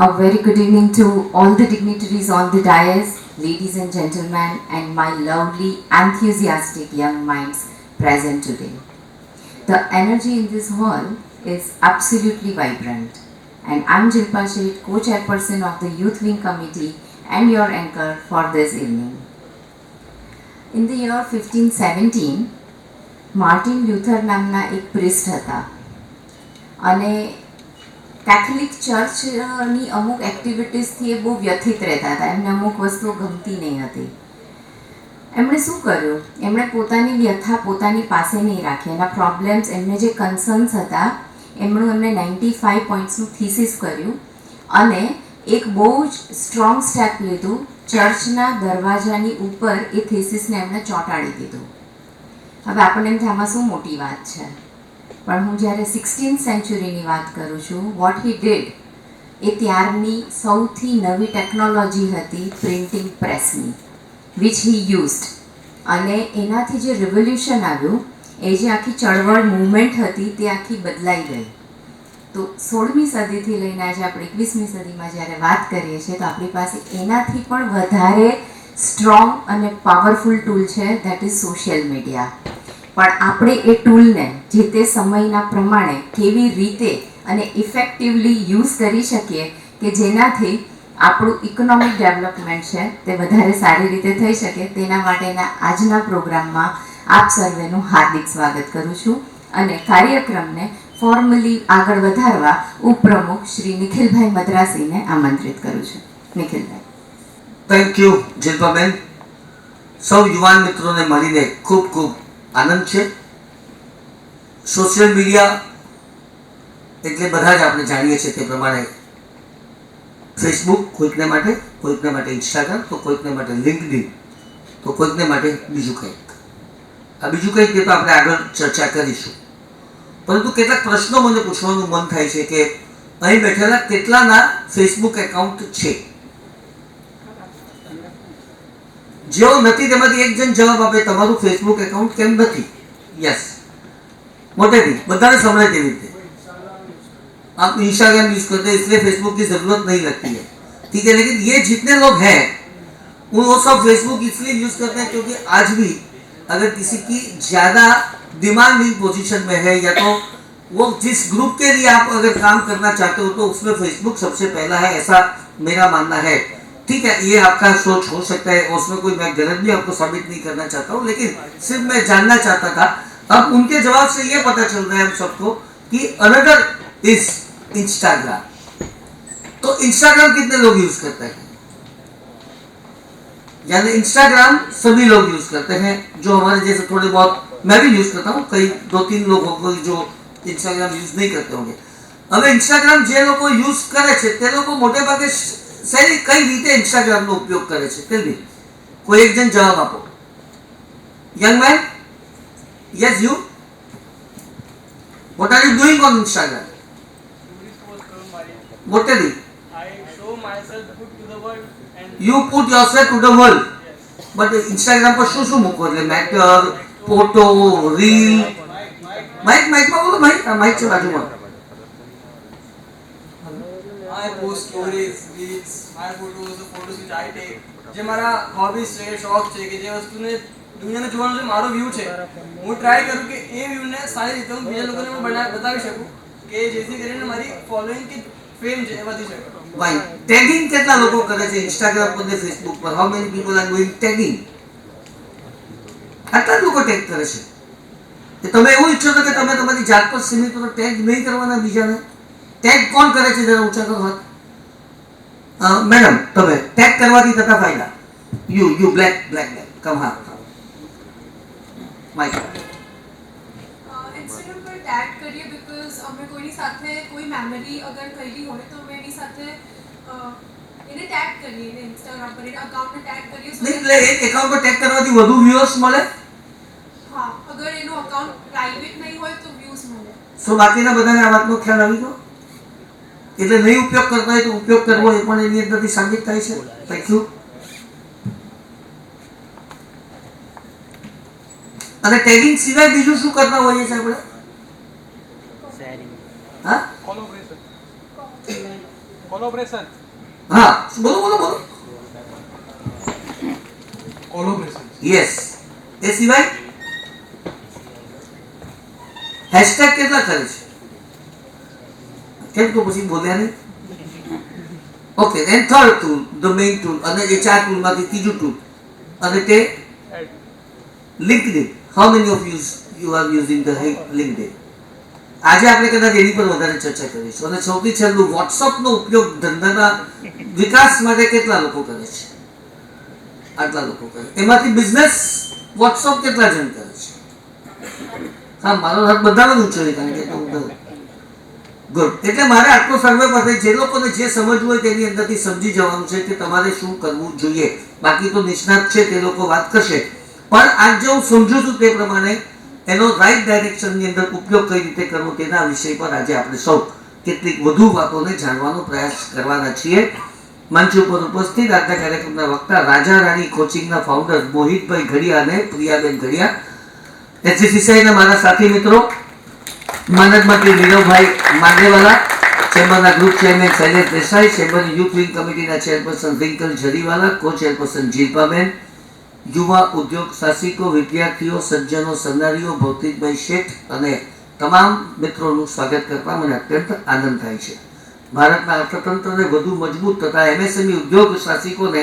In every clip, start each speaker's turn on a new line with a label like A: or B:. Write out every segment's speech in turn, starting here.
A: A very good evening to all the dignitaries on the dais, ladies and gentlemen, and my lovely, enthusiastic young minds present today. The energy in this hall is absolutely vibrant, and I'm Jilpa Sheth, co-chairperson of the Youth Wing Committee and your anchor for this evening. In the year 1517, Martin Luther નામના એક priest હતા અને Catholic ચર્ચની અમુક એક્ટિવિટીઝથી એ બહુ વ્યથિત રહેતા હતા. એમને અમુક વસ્તુઓ ગમતી નહીં હતી. એમણે શું કર્યું? એમણે પોતાની વ્યથા પોતાની પાસે નહીં રાખી. એના પ્રોબ્લેમ્સ, એમને જે કન્સર્ન્સ હતા એમણે 95 પોઈન્ટ્સનું થીસીસ કર્યું અને એક બહુ જ સ્ટ્રોંગ સ્ટેપ લીધું. ચર્ચના દરવાજાની ઉપર એ થીસીસને એમણે ચોંટાડી દીધું. હવે આપણને એમ થાય આમાં શું મોટી વાત છે, પણ હું જ્યારે 16th સેન્ચુરીની વાત કરું છું, વોટ હી ડીડ એ ત્યારની સૌથી નવી ટેકનોલોજી હતી પ્રિન્ટિંગ પ્રેસની, વિચ હી યુઝડ. અને એનાથી જે રિવોલ્યુશન આવ્યું, એ જે આખી ચળવળ મૂવમેન્ટ હતી તે આખી બદલાઈ ગઈ. તો 16મી સદીથી લઈને આજે આપણે 21મી સદીમાં જ્યારે વાત કરીએ છીએ તો આપણી પાસે એનાથી પણ વધારે સ્ટ્રોંગ અને પાવરફુલ ટૂલ છે, દેટ ઇઝ સોશિયલ મીડિયા. પણ આપણે એ ટૂલને જે તે સમયના પ્રમાણે કેવી રીતે અને ઇફેક્ટિવલી યુઝ કરી શકીએ કે જેનાથી આપણું ઇકોનોમિક ડેવલપમેન્ટ છે તે વધારે સારી રીતે થઈ શકે, તેના માટેના આજના પ્રોગ્રામમાં આપ સર્વેનું હાર્દિક સ્વાગત કરું છું અને કાર્યક્રમને ફોર્મલી આગળ વધારવા ઉપપ્રમુખ શ્રી નિખિલભાઈ મદ્રાસીને આમંત્રિત કરું છું. નિખિલભાઈ.
B: થેન્ક યુ જિલ્પાબેન. સૌ યુવાન મિત્રોને મળીને ખૂબ ખૂબ આનંદ છે. સોશિયલ મીડિયા એટલે બધા જ આપણે જાણીએ છીએ તે પ્રમાણે ફેસબુક કોઈકને માટે ઇન્સ્ટાગ્રામ, તો કોઈકને માટે લિંક્ડઇન, તો કોઈકને માટે બીજું કંઈક. આ બીજું કંઈક તે તો આપણે આગળ ચર્ચા કરીશું. પરંતુ કેટલાક પ્રશ્નો મને પૂછવાનું મન થાય છે કે અહીં બેઠેલા કેટલાના ફેસબુક એકાઉન્ટ છે? જેઓ નથી તેમાંથી એક જણ જવાબ આપે તમારું ફેસબુક એકાઉન્ટ કેમ નથી? यस, मोटेगी बधाने समझाए तेरी रीते. आप इंस्टाग्राम यूज करते हैं इसलिए फेसबुक की जरूरत नहीं लगती है, ठीक है. लेकिन ये जितने लोग हैं वो सब फेसबुक इसलिए यूज करते हैं क्योंकि आज भी अगर किसी की ज्यादा डिमांडिंग पोजीशन में है या तो वो जिस ग्रुप के लिए आप अगर काम करना चाहते हो तो उसमें फेसबुक सबसे पहला है, ऐसा मेरा मानना है. ठीक है, ये आपका सोच हो सकता है, उसमें कोई मैं गलत भी आपको साबित नहीं करना चाहता हूँ, लेकिन सिर्फ मैं जानना चाहता था. अब उनके जवाब से ये पता चल रहा है हम सबको कि अनदर इज इंस्टाग्राम. तो इंस्टाग्राम कितने लोग यूज करते हैं? यानी इंस्टाग्राम सभी लोग यूज करते हैं. जो हमारे जैसे थोड़े बहुत, मैं भी यूज करता हूँ, कई 2-3 लोग होंगे जो इंस्टाग्राम यूज नहीं करते होंगे. હવે ઇન્સ્ટાગ્રામ જે લોકો યુઝ કરે છે તે લોકો મોટે ભાગે કઈ રીતે ઇન્સ્ટાગ્રામનો ઉપયોગ કરે છે? તેની કોઈ એક જણ જવાબ આપો. Young man, yes you, what are you doing on Instagram? What are you?
C: I show myself put to the world and
B: You put yourself to the world.
C: yes.
B: But Instagram પર શું શું મૂકો? એટલે મેટર, ફોટો, રીલ. માઇકમાં બોલો ભાઈ, આ Mike છે બાજુમાં.
C: I post stories, reels, my photos, the photos which I take. જે મારા હોબીઝ છે, શોખ છે કે જે વસ્તુને દુનિયાને જોવાનો જે મારો વ્યૂ છે, હું ટ્રાય કરું કે એ વ્યૂને સારી રીતે હું બીજા લોકોને હું બતાવી શકું કે જેથી કરીને મારી ફોલોઈંગ કે ફેમ છે એ વધી શકે.
B: ભાઈ ટેગિંગ કેટલા લોકો કરે છે ઇન્સ્ટાગ્રામ પર ને ફેસબુક પર? How many people are doing tagging? આટલા જ લોકો ટેગ કરે છે. કે તમે એવું ઈચ્છો છો કે તમે તમારી જાત પર સીમિત કરો, ટેગ નહીં કરવાના બીજાને? ટેગ કોણ કરે છે જરા ઊંચા કરો હાથ. મેડમ તમે ટેગ કરવાથી થતા ફાયદા? યુ બ્લેક કમ હા માઇક.
D: ઇન્સ્ટાગ્રામ પર ટેગ કરીએ બીકોઝ અમે કોઈની સાથે કોઈ મેમરી અગર કરેલી હોય તો અમે એની સાથે એને ટેગ કરીએ, એને ઇન્સ્ટાગ્રામ પર એના અકાઉન્ટને ટેગ કરીએ.
B: નહીં એટલે એક એકાઉન્ટ પર ટેગ કરવાથી વધુ વ્યુઅર્સ મળે?
D: હા, અગર એનું અકાઉન્ટ પ્રાઇવેટ નહીં હોય તો વ્યૂઝ મળે.
B: સો બાકીના બધાને આ વાતનો ખ્યાલ આવી ગયો? એટલે નહીં ઉપયોગ કરતા હોય તો ઉપયોગ કરવો એ પણ એની અંદરથી સાબિત થાય છે. Thank you. અને ટેગિંગ સિવાય બીજું શું કરતા હોઈએ છીએ આપણે? હા,
E: કોલોબ્રેશન
B: હા બોલો બોલો બોલો.
E: Collaboration
B: yes. એ સિવાય હેશટેગ કેટલા કરે છે? કેમ તો પછી બોલ્યા નહીં? Okay, and third tool, the main tool, અને એ 4 ટૂલમાંથી ત્રીજું ટૂલ, અને તે LinkedIn. How many of you are using the LinkedIn? આજે આપણે કદાચ એની પર વધારે ચર્ચા કરીશું. અને સૌથી છેલ્લું, વોટ્સઅપનો ઉપયોગ ધંધાના વિકાસ માટે કેટલા લોકો કરે છે? આટલા લોકો કરે. એમાંથી બિઝનેસ વોટ્સઅપ કેટલા જણ કરે છે? હા, મારો હાથ બધાનો જ ઊંચો છે, કારણ કે ગુડ. એટલે મારે આટલો સર્વે પાસે જે લોકોને જે સમજવું હોય તેની અંદરથી સમજી જવાનું છે કે તમારે શું કરવું જોઈએ. બાકી તો નિષ્ણાત છે તે લોકો વાત કરશે, પણ આજ જે હું સમજુ છું તે પ્રમાણે એનો રાઈટ ડાયરેક્શનની અંદર ઉપયોગ કઈ રીતે કરવો તેના વિષય પર આજે આપણે સૌ કેટલીક વધુ વાતોને જાણવાનો પ્રયાસ કરવાના છીએ. મંચ ઉપર ઉપસ્થિત આજના કાર્યક્રમના વક્તા રાજા રાણી કોચિંગના ફાઉન્ડર મોહિતભાઈ ઘડિયા અને પ્રિયાબેન ઘડિયા, એચસીસીઆઈના મારા સાથી મિત્રો માનદ મંત્રી નીરવભાઈ માંડેવાલા, ચેમ્બરના ગ્રુપ ચેરમેન શૈલેષ દેસાઈ, ચેમ્બરની યુથ વિંગ કમિટીના chairperson Rinkal Jariwala, co chairperson જીલ્પાબેન, યુવા ઉદ્યોગ સાહસિકો, વિદ્યાર્થીઓ, સજ્જનો, સન્નારીઓ, ભૌતિકભાઈ શેઠ અને તમામ મિત્રોનું સ્વાગત કરવા મને અત્યંત આનંદ થાય છે. ભારતના અર્થતંત્રને વધુ મજબૂત તથા એમએસએમઈ ઉદ્યોગ સાહસિકોને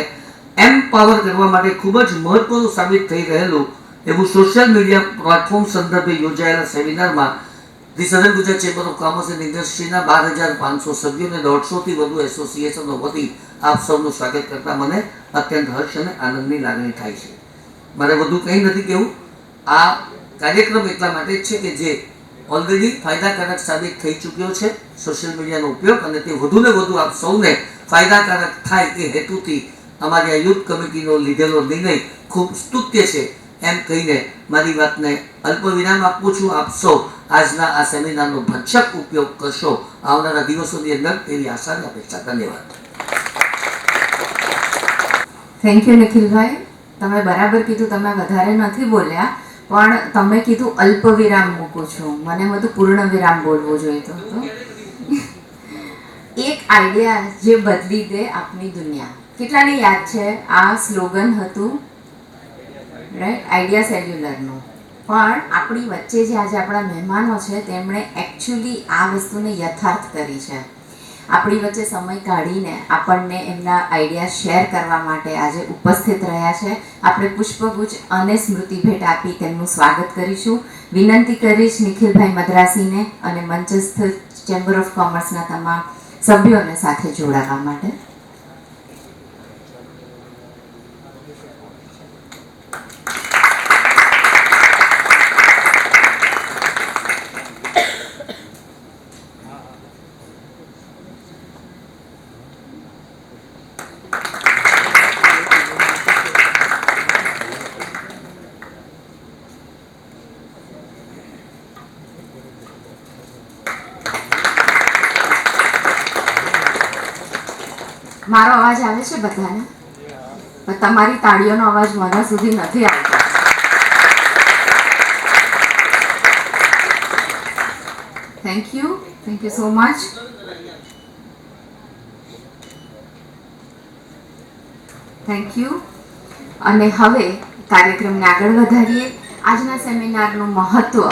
B: એમ્પાવર કરવા માટે ખૂબ જ મહત્વનું સાબિત થઈ રહેલું એવું સોશિયલ મીડિયા પ્લેટફોર્મ સંદર્ભે યોજાયેલા સેમિનારમાં the southern Gujarat chamber of commerce and ઇન્ડસ્ટ્રીના 12,500 સભ્યો અને 150થી વધુ એસોસિએશનો વતી આપ સૌનું સ્વાગત કરતા મને અત્યંત હર્ષ અને આનંદની લાગણી થાય છે. મારે વધુ કંઈ નથી કહેવું. આ કાર્યક્રમ એટલા માટે જ છે કે જે ઓલરેડી ફાયદાકારક સાબિત થઈ ચૂક્યો છે સોશિયલ મીડિયાનો ઉપયોગ, અને તે વધુને વધુ આપ સૌને ફાયદાકારક થાય એ હેતુથી અમારી આ યુથ કમિટીનો લીધેલો નિર્ણય ખૂબ સ્તુત્ય છે એમ કહીને મારી વાતને અલ્પ વિરામ આપું છું. આપ સૌ આજના આ સેમિનારનો ભરચક ઉપયોગ કરશો આવનારા દિવસોની અંદર એવી આશા અને અપેક્ષા. ધન્યવાદ.
A: Thank you નિખિલભાઈ. તમે બરાબર કીધું, તમે વધારે નથી બોલ્યા, પણ તમે કીધું અલ્પ વિરામ મૂકું છું. મને બધું પૂર્ણ વિરામ બોલવું જોઈએ તો એક આઈડિયા જે બદલી દે આપની દુનિયા. કેટલાને યાદ છે આ સ્લોગન હતું? રાઈટ, આઈડિયા સેલ્યુલરનું. પણ આપણી વચ્ચે જે આજે આપણા મહેમાનો છે તેમણે એકચ્યુઅલી આ વસ્તુને યથાર્થ કરી છે. આપણી વચ્ચે સમય કાઢીને આપણને એમના આઈડિયા શેર કરવા માટે આજે ઉપસ્થિત રહ્યા છે. આપણે પુષ્પગુચ્છ અને સ્મૃતિ ભેટ આપી તેમનું સ્વાગત કરીશું. વિનંતી કરીશ નિખિલભાઈ મદ્રાસીને અને મંચસ્થ ચેમ્બર ઓફ કોમર્સના તમામ સભ્યોને સાથે જોડાવા માટે. મારો અવાજ આવે છે બધાને? પણ તમારી તાળીઓનો અવાજ મારા સુધી નથી આવતો. Thank you so much. Thank you. અને હવે કાર્યક્રમને આગળ વધારીએ. આજના સેમિનારનું મહત્વ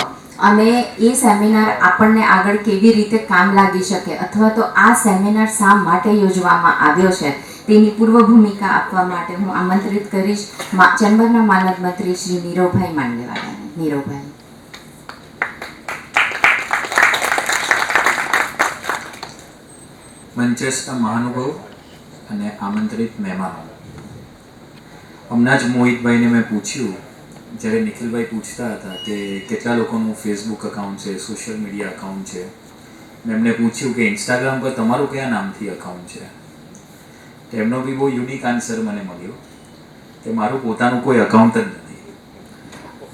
A: અને એ સેમિનાર આપણને આગળ કેવી રીતે કામ લાગી શકે, અથવા તો આ સેમિનાર શા માટે યોજવામાં આવ્યો છે તેની પૂર્વ ભૂમિકા આપવા માટે હું આમંત્રિત કરીશ ચેમ્બરના માનદ મંત્રી શ્રી નીરવભાઈ માંડેવાલાને. નીરવભાઈ.
F: મંચસ્થ મહાનુભાવ અને આમંત્રિત મહેમાનો, હમણાં જ મોહિતભાઈને મેં પૂછ્યું, જ્યારે નિખિલભાઈ પૂછતા હતા કે કેટલા લોકોનું ફેસબુક અકાઉન્ટ છે, સોશિયલ મીડિયા અકાઉન્ટ છે, મેં એમને પૂછ્યું કે ઇન્સ્ટાગ્રામ પર તમારું કયા નામથી અકાઉન્ટ છે. એમનો બી બહુ યુનિક આન્સર મને મળ્યો કે મારું પોતાનું કોઈ અકાઉન્ટ જ નથી.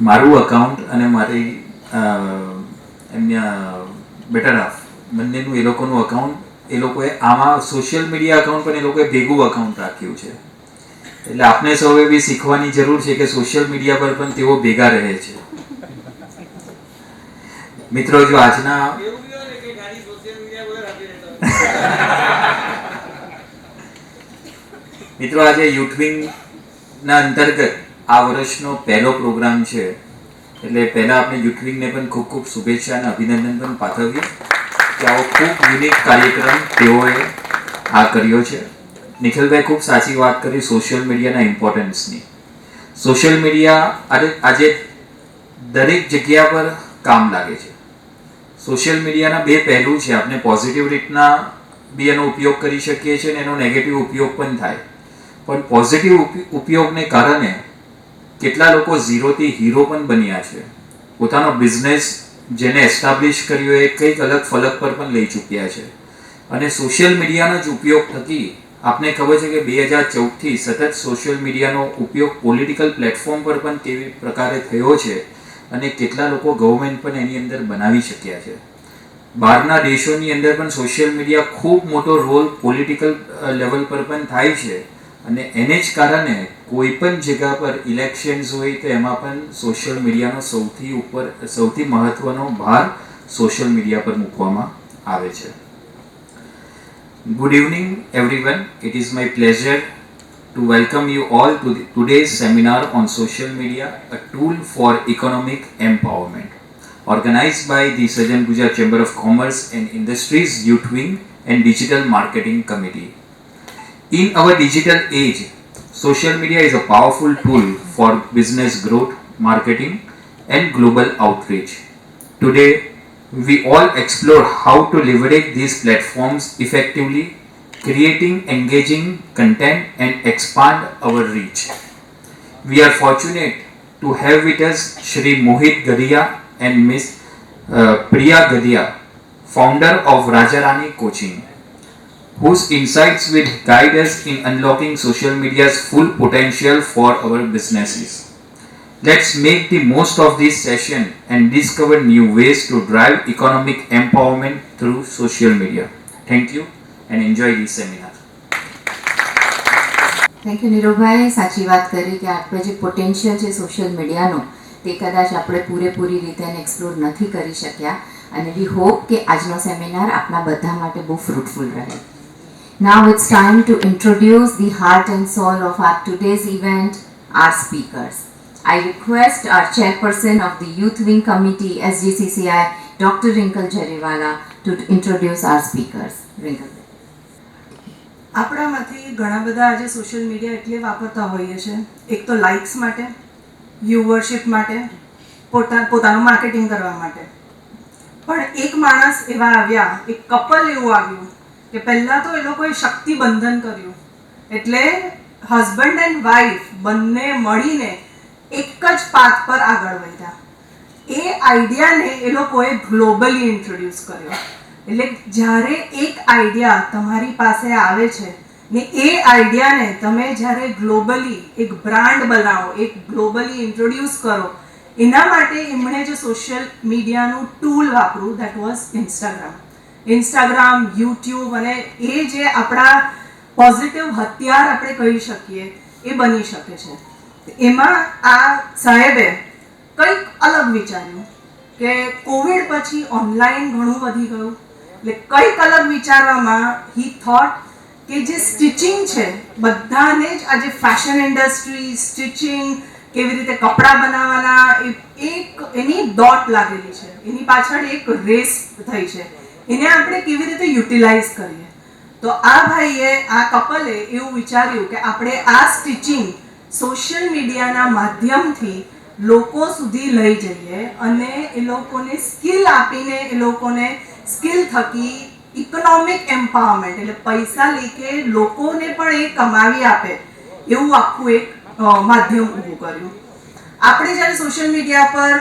F: મારું અકાઉન્ટ અને મારી એમના બેટર હાફ બંનેનું એ લોકોનું અકાઉન્ટ, એ લોકોએ આમાં સોશિયલ મીડિયા અકાઉન્ટ પણ એ લોકોએ ભેગું અકાઉન્ટ રાખ્યું છે. એટલે આપણે સૌએ બી શીખવાની જરૂર છે કે સોશિયલ મીડિયા પર પણ તેઓ ભેગા રહે છે. મિત્રો, જો આજના મિત્રો, આજે યુથ વિંગના અંતર્ગત આ વર્ષનો પહેલો પ્રોગ્રામ છે, એટલે પહેલાં આપણે યુથ વિંગને પણ ખૂબ ખૂબ શુભેચ્છા અને અભિનંદન પણ પાઠવીએ કે આવો ખૂબ યુનિક કાર્યક્રમ તેઓએ આ કર્યો છે. નિખિલભાઈ ખૂબ સાચી વાત કરી સોશિયલ મીડિયાના ઇમ્પોર્ટન્સની. સોશિયલ મીડિયા આજે દરેક જગ્યા પર કામ લાગે છે. સોશિયલ મીડિયાના બે પહેલું છે. આપણે પોઝિટિવ રીતના બી એનો ઉપયોગ કરી શકીએ છીએ અને એનો નેગેટિવ ઉપયોગ પણ થાય. પણ પોઝિટિવ ઉપયોગને કારણે કેટલા લોકો ઝીરોથી હીરો પણ બન્યા છે. પોતાનો બિઝનેસ જેને એસ્ટાબ્લિશ કર્યો એ કંઈક અલગ ફલક પર પણ લઈ ચૂક્યા છે. અને સોશિયલ મીડિયાનો જ ઉપયોગ થકી આપને ખબર છે કે 2014થી સતત સોશિયલ મીડિયાનો ઉપયોગ પોલિટિકલ પ્લેટફોર્મ પર પણ કેવી પ્રકારે થયો છે અને કેટલા લોકો ગવર્મેન્ટ પણ એની અંદર બનાવી શક્યા છે. બહારના દેશોની અંદર પણ સોશિયલ મીડિયા ખૂબ મોટો રોલ પોલિટિકલ લેવલ પર પણ થાય છે અને એને જ કારણે કોઈ પણ જગ્યા પર ઇલેક્શન્સ હોય તો એમાં પણ સોશિયલ મીડિયાનો સૌથી મહત્વનો ભાર સોશિયલ મીડિયા પર મૂકવામાં આવે છે. Good evening everyone. It is my pleasure to welcome you all to today's seminar on social media, a tool for economic empowerment, organized by the Sajan Gujar Chamber of Commerce and Industries Youth Wing and Digital Marketing Committee. In our digital age, social media is a powerful tool for business growth, marketing and global outreach. Today, we all explore how to leverage these platforms effectively, creating engaging content and expand our reach. We are fortunate to have with us Shri Mohit Gadia and Miss Priya Gadia, founder of Rajarani Coaching, whose insights will guide us in unlocking social media's full potential for our businesses. Let's make the most of this session and discover new ways to drive economic empowerment through social media. Thank you and enjoy this seminar.
A: Thank you નીરવભાઈ. સાચી વાત કરી કે આપણે જે potential છે social મીડિયાનો તે કદાચ આપણે પૂરેપૂરી રીતે એને એક્સપ્લોર નથી કરી શક્યા અને વી હોપ કે આજનો સેમિનાર આપણા બધા માટે બહુ ફ્રૂટફુલ રહે. Now it's time to introduce the heart and soul of our today's event, our speakers. I request our chairperson of the Youth Wing Committee, SGCCI, Dr. Rinkle Jariwala, to introduce our speakers. Rinkle.
E: આપણામાંથી ઘણા બધા આજે social media એટલે વાપરતા હોઈએ છે. એક તો લાઇક્સ માટે, વ્યુવરશિપ માટે, પોતાનું માર્કેટિંગ કરવા માટે. પણ એક માણસ એવા આવ્યા, એક કપલ એવું આવ્યું કે પહેલાં તો એ લોકોએ શક્તિ બંધન કર્યું. એટલે હસબન્ડ એન્ડ વાઈફ બંને મળીને એક જ પાથ પર આગળ વધ્યા. એ આઈડિયાને એ લોકોએ ગ્લોબલી ઇન્ટ્રોડ્યુસ કર્યો. એટલે જ્યારે એક આઈડિયા તમારી પાસે આવે છે ને એ આઈડિયાને તમે જ્યારે ગ્લોબલી એક બ્રાન્ડ બનાવો, એક ગ્લોબલી ઇન્ટ્રોડ્યુસ કરો, એના માટે એમણે જે સોશિયલ મીડિયાનું ટૂલ વાપર્યું, દેટ વોઝ ઇન્સ્ટાગ્રામ, યુટ્યુબ. અને એ જે આપણા પોઝિટિવ હથિયાર આપણે કહી શકીએ એ બની શકે છે. એમાં આ સાહેબે કંઈક અલગ વિચાર્યું કે કોવિડ પછી ઓનલાઈન ઘણું વધી ગયું, એટલે કંઈક અલગ વિચારવામાં હી થોટ કે જે સ્ટિચિંગ છે બધાને જ આજે ફેશન ઇન્ડસ્ટ્રી, સ્ટિચિંગ, કેવી રીતે કપડાં બનાવવાના એક એની દોટ લાગેલી છે, એની પાછળ એક રેસ થઈ છે, એને આપણે કેવી રીતે યુટિલાઇઝ કરીએ. તો આ ભાઈએ, આ કપલે એવું વિચાર્યું કે આપણે આ સ્ટિચિંગ સોશિયલ મીડિયાના માધ્યમથી લોકો સુધી લઈ જઈએ અને એ લોકોને સ્કિલ આપીને એ લોકોને સ્કિલ થકી ઇકોનોમિક એમ્પાવરમેન્ટ, એટલે પૈસા લેકે લોકોને પણ એ કમાવી આપે એવું આખું એક માધ્યમ ઊભું કર્યું. આપણે જ્યારે સોશિયલ મીડિયા પર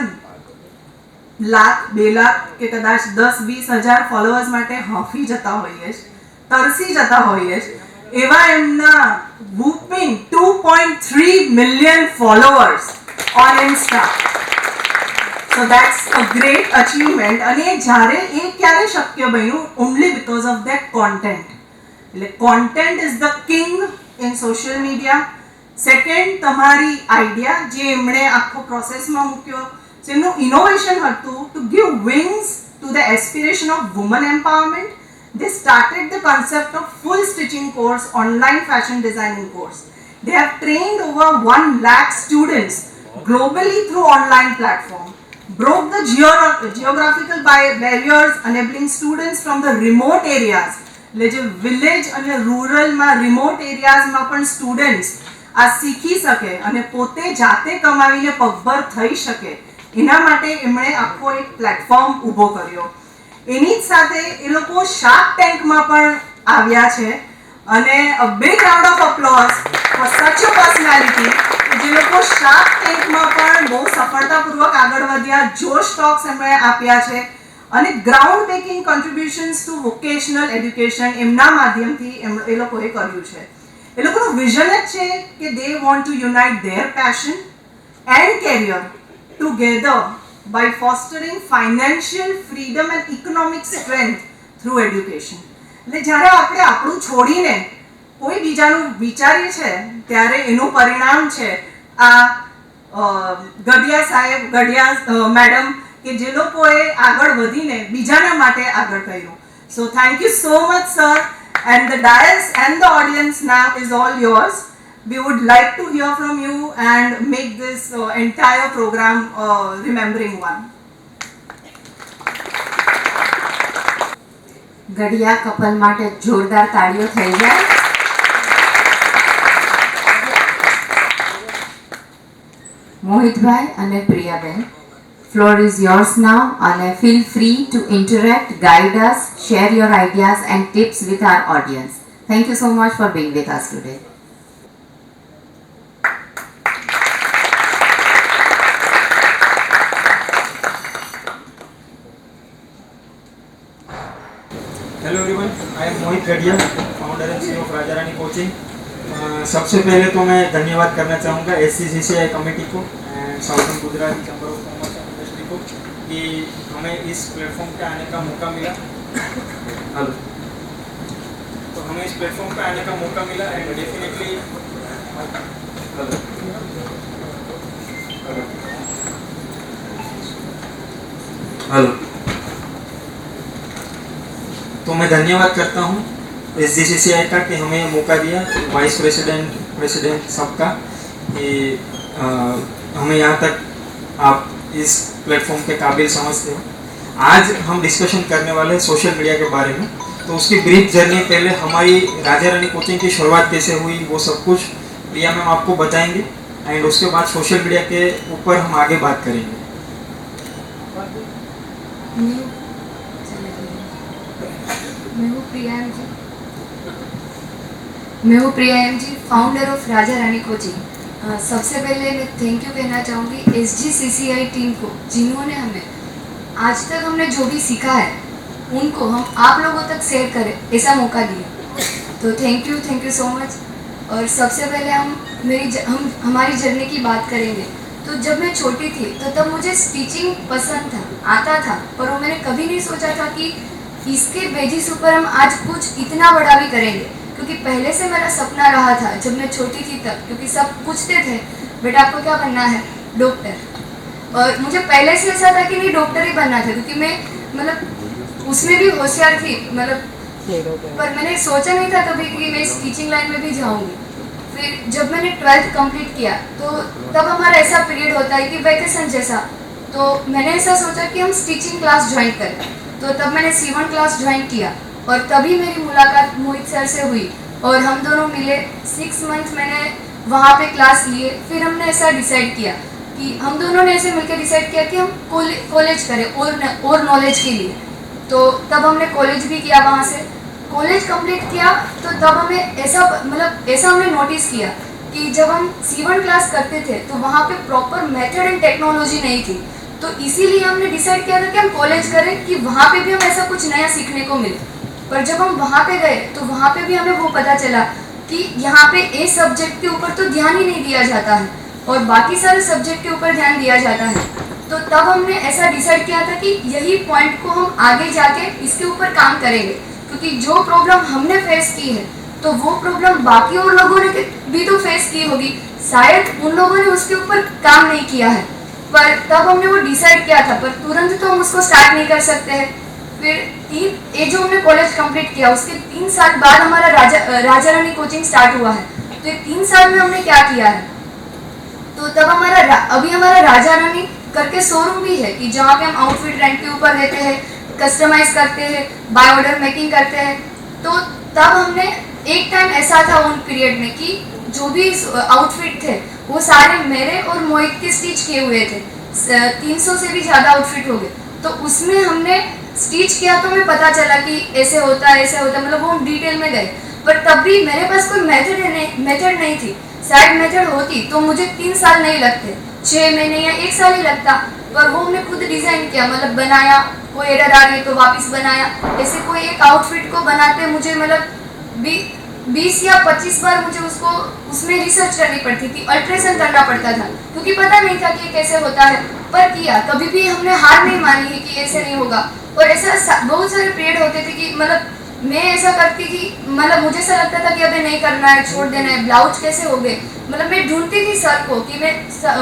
E: લાખ, 2 લાખ કે કદાચ 10-20 હજાર ફોલોઅર્સ માટે હફી જતા હોઈએ, તરસી જતા હોઈએ, એવા એમના whooping 2.3 million followers on Insta. So that's a great achievement. અને જ્યારે એ ક્યારે શક્ય બન્યું? only because of that content. એટલે content is the king in social media. Second, તમારી આઈડિયા જે એમણે આખો પ્રોસેસમાં મૂક્યો, એમનું ઇનોવેશન હતું to give wings to the aspiration of woman empowerment they started the concept of full stitching course, online fashion designing course. They have trained over 1 lakh students globally through online platform, broke the geographical barriers, enabling students from the remote areas, એટલે જે village અને રૂરલમાં remote એરિયાઝમાં પણ students આ શીખી શકે અને પોતે જાતે કમાવીને પગભર થઈ શકે એના માટે એમણે આખો એક પ્લેટફોર્મ ઊભો કર્યો. એની જ સાથે એ લોકો શાર્ક ટેન્કમાં પણ આવ્યા છે અને a big round of applause for such a personality જે લોકો શાર્ક ટેન્કમાં પણ બહુ સફળતાપૂર્વક આગળ વધ્યા. જોશ ટોક્સ એમણે આપ્યા છે અને groundbreaking contributions to vocational education એમના માધ્યમથી એ લોકોએ કર્યું છે. એ લોકોનું વિઝન જ છે કે they want to unite their passion and career together by fostering financial freedom and economic strength through education. એટલે જ્યારે આપણે આપણું છોડીને કોઈ બીજાનું વિચારીએ છે ત્યારે એનું પરિણામ છે આ ગઢિયા સાહેબ, ગઢિયા મેડમ કે જે લોકોએ આગળ વધીને બીજાના માટે આગળ કર્યું. So thank you so much sir, and the dais and the audience now is all yours. We would like to hear from you and make this entire program remembering one.
A: Gadhiya couple માટે જોરદાર તાળીઓ થઈ જાય. મોહિતભાઈ અને Priyaben, floor is yours now and feel free to interact, guide us, share your ideas and tips with our audience. Thank you so much for being with us today.
G: Hello everyone, I am Mohit Gadhiya, founder and CEO of Raja Rani coaching. सबसे पहले तो मैं धन्यवाद करना चाहूँगा SCCCI committee को and southern Gujarat chamber of commerce and industry को कि हमें इस प्लेटफॉर्म पे आने का मौका मिला. हेलो, तो हमें इस प्लेटफॉर्म पे आने का मौका मिला एंड डेफिनेटली हेलो, तो मैं धन्यवाद करता हूँ SCCCI का कि हमें मौका दिया, वाइस प्रेसिडेंट सबका, कि हमें यहाँ तक आप इस प्लेटफॉर्म के काबिल समझते हो. आज हम डिस्कशन करने वाले हैं सोशल मीडिया के बारे में. तो उसकी ब्रीफ जर्नी पहले हमारी राजा रानी कोचिंग की शुरुआत कैसे हुई वो सब कुछ प्रिया मैम आपको बताएंगे एंड उसके बाद सोशल मीडिया के ऊपर हम आगे बात करेंगे.
H: मैं हूँ Priya M ji, founder of Raja Rani coaching. सबसे पहले मैं थैंक यू कहना चाहूँगी SGCCI टीम को, जिन्होंने हमें आज तक हमने जो भी सीखा है उनको हम आप लोगों तक शेयर करें ऐसा मौका दिया. तो थैंक यू सो मच. और सबसे पहले हम हमारी जर्नी की बात करेंगे. तो जब मैं छोटी थी तो तब मुझे स्टिचिंग पसंद था, आता था, पर वो मैंने कभी नहीं सोचा था कि इसके बेसिस ऊपर हम आज कुछ इतना बड़ा भी करेंगे. क्योंकि पहले से मेरा सपना रहा था जब मैं छोटी थी तब, क्योंकि सब पूछते थे बेटा आपको क्या बनना है, डॉक्टर. और मुझे पहले से ऐसा था कि नहीं डॉक्टर ही बनना था, क्योंकि मैं मतलब उसमें भी होशियार थी, मतलब पर मैंने सोचा नहीं था कभी कि मैं टीचिंग लाइन में भी जाऊंगी. फिर जब मैंने 12th कंप्लीट किया तो तब हमारा ऐसा पीरियड होता है कि वैकेशन जैसा, तो मैंने ऐसा सोचा कि हम स्टिचिंग क्लास ज्वाइन करें. तो तब मैंने C1 क्लास ज्वाइन किया और तभी मेरी मुलाकात मोहित सर से हुई और हम दोनों मिले. 6 मंथ मैंने वहाँ पे क्लास लिए. फिर हमने ऐसा डिसाइड किया कि हम दोनों ने ऐसे मिलकर डिसाइड किया कि हम कॉलेज करें और नॉलेज के लिए. तो तब हमने कॉलेज भी किया. वहाँ से कॉलेज कंप्लीट किया तो तब हमें ऐसा हमने नोटिस किया कि जब हम C1 क्लास करते थे तो वहाँ पे प्रॉपर मेथड एंड टेक्नोलॉजी नहीं थी. तो इसीलिए हमने डिसाइड किया था कि हम कॉलेज करें कि वहाँ पे भी हमें ऐसा कुछ नया सीखने को मिले. पर जब हम वहाँ पे गए तो वहाँ पे भी हमें वो पता चला कि यहाँ पे ए सब्जेक्ट के ऊपर तो ध्यान ही नहीं दिया जाता है और बाकी सारे सब्जेक्ट के ऊपर ध्यान दिया जाता है. तो तब हमने ऐसा डिसाइड किया था कि यही पॉइंट को हम आगे जाके इसके ऊपर काम करेंगे, क्योंकि जो प्रॉब्लम हमने फेस की है तो वो प्रॉब्लम बाकी और लोगों ने भी तो फेस की होगी, शायद उन लोगों ने उसके ऊपर काम नहीं किया है. पर तब हमने वो डिसाइड किया था, पर तुरंत तो हम उसको स्टार्ट नहीं कर सकते हैं. फिर ये जो हमने कॉलेज कंप्लीट किया उसके 3 साल बाद हमारा राजा रानी कोचिंग स्टार्ट हुआ है। तो ये 3 साल में हमने क्या किया है, तो तब अभी हमारा राजा रानी करके शोरूम भी है कि जहाँ पे हम आउटफिट रेंट के ऊपर देते हैं, कस्टमाइज करते हैं, बाय ऑर्डर मेकिंग करते हैं। तो तब हमने एक टाइम ऐसा था उन पीरियड में कि जो भी आउटफिट थे वो सारे मेरे और मोहित के स्टिच किए हुए थे। 300 से भी ज़्यादा आउटफिट हो गए। तो उसमें हमने स्टिच किया तो हमें पता चला कि ऐसे होता है, मतलब वो हम डिटेल में गए। पर तब भी मेरे पास कोई मेथड नहीं थी। शायद मेथड होती तो मुझे 3 साल नहीं लगते, 6 महीने या 1 साल ही लगता। पर वो हमने खुद डिज़ाइन किया, मतलब बनाया, कोई एरर आ रही तो वापस बनाया। ऐसे कोई एक आउटफिट को बनाते मुझे मतलब 20 या 25 बार मुझे उसमें रिसर्च करनी पड़ती थी, अल्ट्रेशन करना पड़ता था, क्योंकि पता नहीं था कि कैसे होता है। पर किया, कभी भी हमने हार नहीं मानी है कि ऐसे नहीं होगा। और ऐसा बहुत सारे पीरियड होते थे कि मतलब मैं ऐसा करती थी, मतलब मुझे ऐसा लगता था कि अभी नहीं करना है, छोड़ देना है। ब्लाउज कैसे हो गए, मतलब मैं ढूंढती थी सर को कि मैं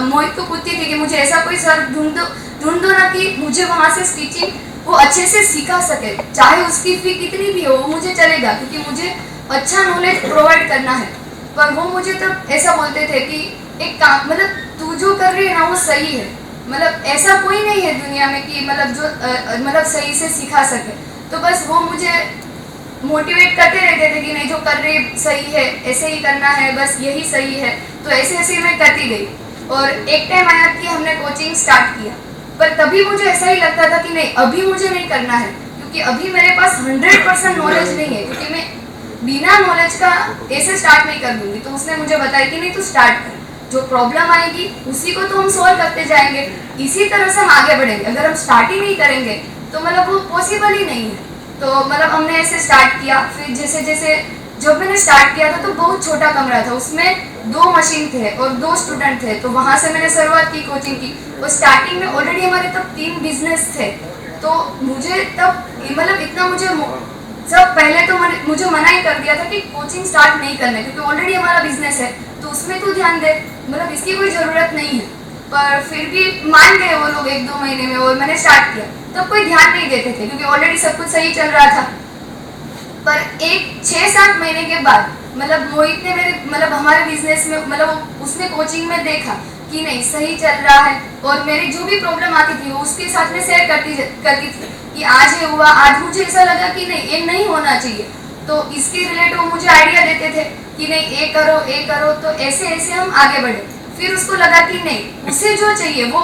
H: मोहित को पूछती थी कि मुझे ऐसा कोई सर ढूंढ दो ना कि मुझे वहाँ से स्टिचिंग वो अच्छे से सिखा सके, चाहे उसकी फी कितनी भी हो वो मुझे चलेगा, क्योंकि मुझे अच्छा नॉलेज प्रोवाइड करना है। पर वो मुझे तब ऐसा बोलते थे कि एक काम, मतलब तू जो कर रही है ना वो सही है, मतलब ऐसा कोई नहीं है दुनिया में कि मतलब जो मतलब सही से सिखा सके। तो बस वो मुझे मोटिवेट करते रहते थे कि नहीं जो कर रही सही है, ऐसे ही करना है, बस यही सही है। तो ऐसे ऐसे मैं करती गई और एक टाइम आया कि हमने कोचिंग स्टार्ट किया। पर तभी मुझे ऐसा ही लगता था कि नहीं अभी मुझे नहीं करना है, क्योंकि अभी मेरे पास 100% नॉलेज नहीं है, क्योंकि मैं बिना नॉलेज का ऐसे स्टार्ट नहीं कर दूंगी। तो उसने मुझे बताया कि नहीं तू स्टार्ट कर, जो प्रॉब्लम आएगी उसी को तो हम सॉल्व करते जाएंगे, इसी तरह से हम आगे बढ़ेंगे। अगर हम स्टार्ट ही नहीं करेंगे तो मतलब वो पॉसिबल ही नहीं है। तो मतलब हमने ऐसे स्टार्ट किया। फिर जैसे जैसे जब मैंने स्टार्ट किया था तो बहुत छोटा कमरा था, उसमें 2 मशीन थे और 2 स्टूडेंट थे। तो वहाँ से मैंने शुरुआत की कोचिंग की। और स्टार्टिंग में ऑलरेडी हमारे तब 3 बिजनेस थे। तो मुझे तब मतलब इतना सब पहले तो मुझे मना ही कर दिया था कि कोचिंग स्टार्ट नहीं करना, क्योंकि ऑलरेडी हमारा बिजनेस है तो उसमें तू ध्यान दे, मतलब इसकी कोई ज़रूरत नहीं है। पर फिर भी मान गए वो लोग 1-2 महीने में, और मैंने स्टार्ट किया। तब कोई ध्यान नहीं देते थे क्योंकि ऑलरेडी सब कुछ सही चल रहा था। पर 6-7 महीने के बाद मतलब मोहित ने मतलब हमारे बिजनेस में मतलब उसने कोचिंग में देखा कि नहीं सही चल रहा है, और मेरी जो भी प्रॉब्लम आती थी वो उसके साथ में शेयर करती थी कि आज ये हुआ, आज मुझे ऐसा लगा कि नहीं ये नहीं होना चाहिए। तो इसके रिलेटेड वो मुझे आइडिया देते थे कि नहीं ये करो, तो ऐसे ऐसे हम आगे बढ़े। फिर उसको लगा कि नहीं उसे जो चाहिए वो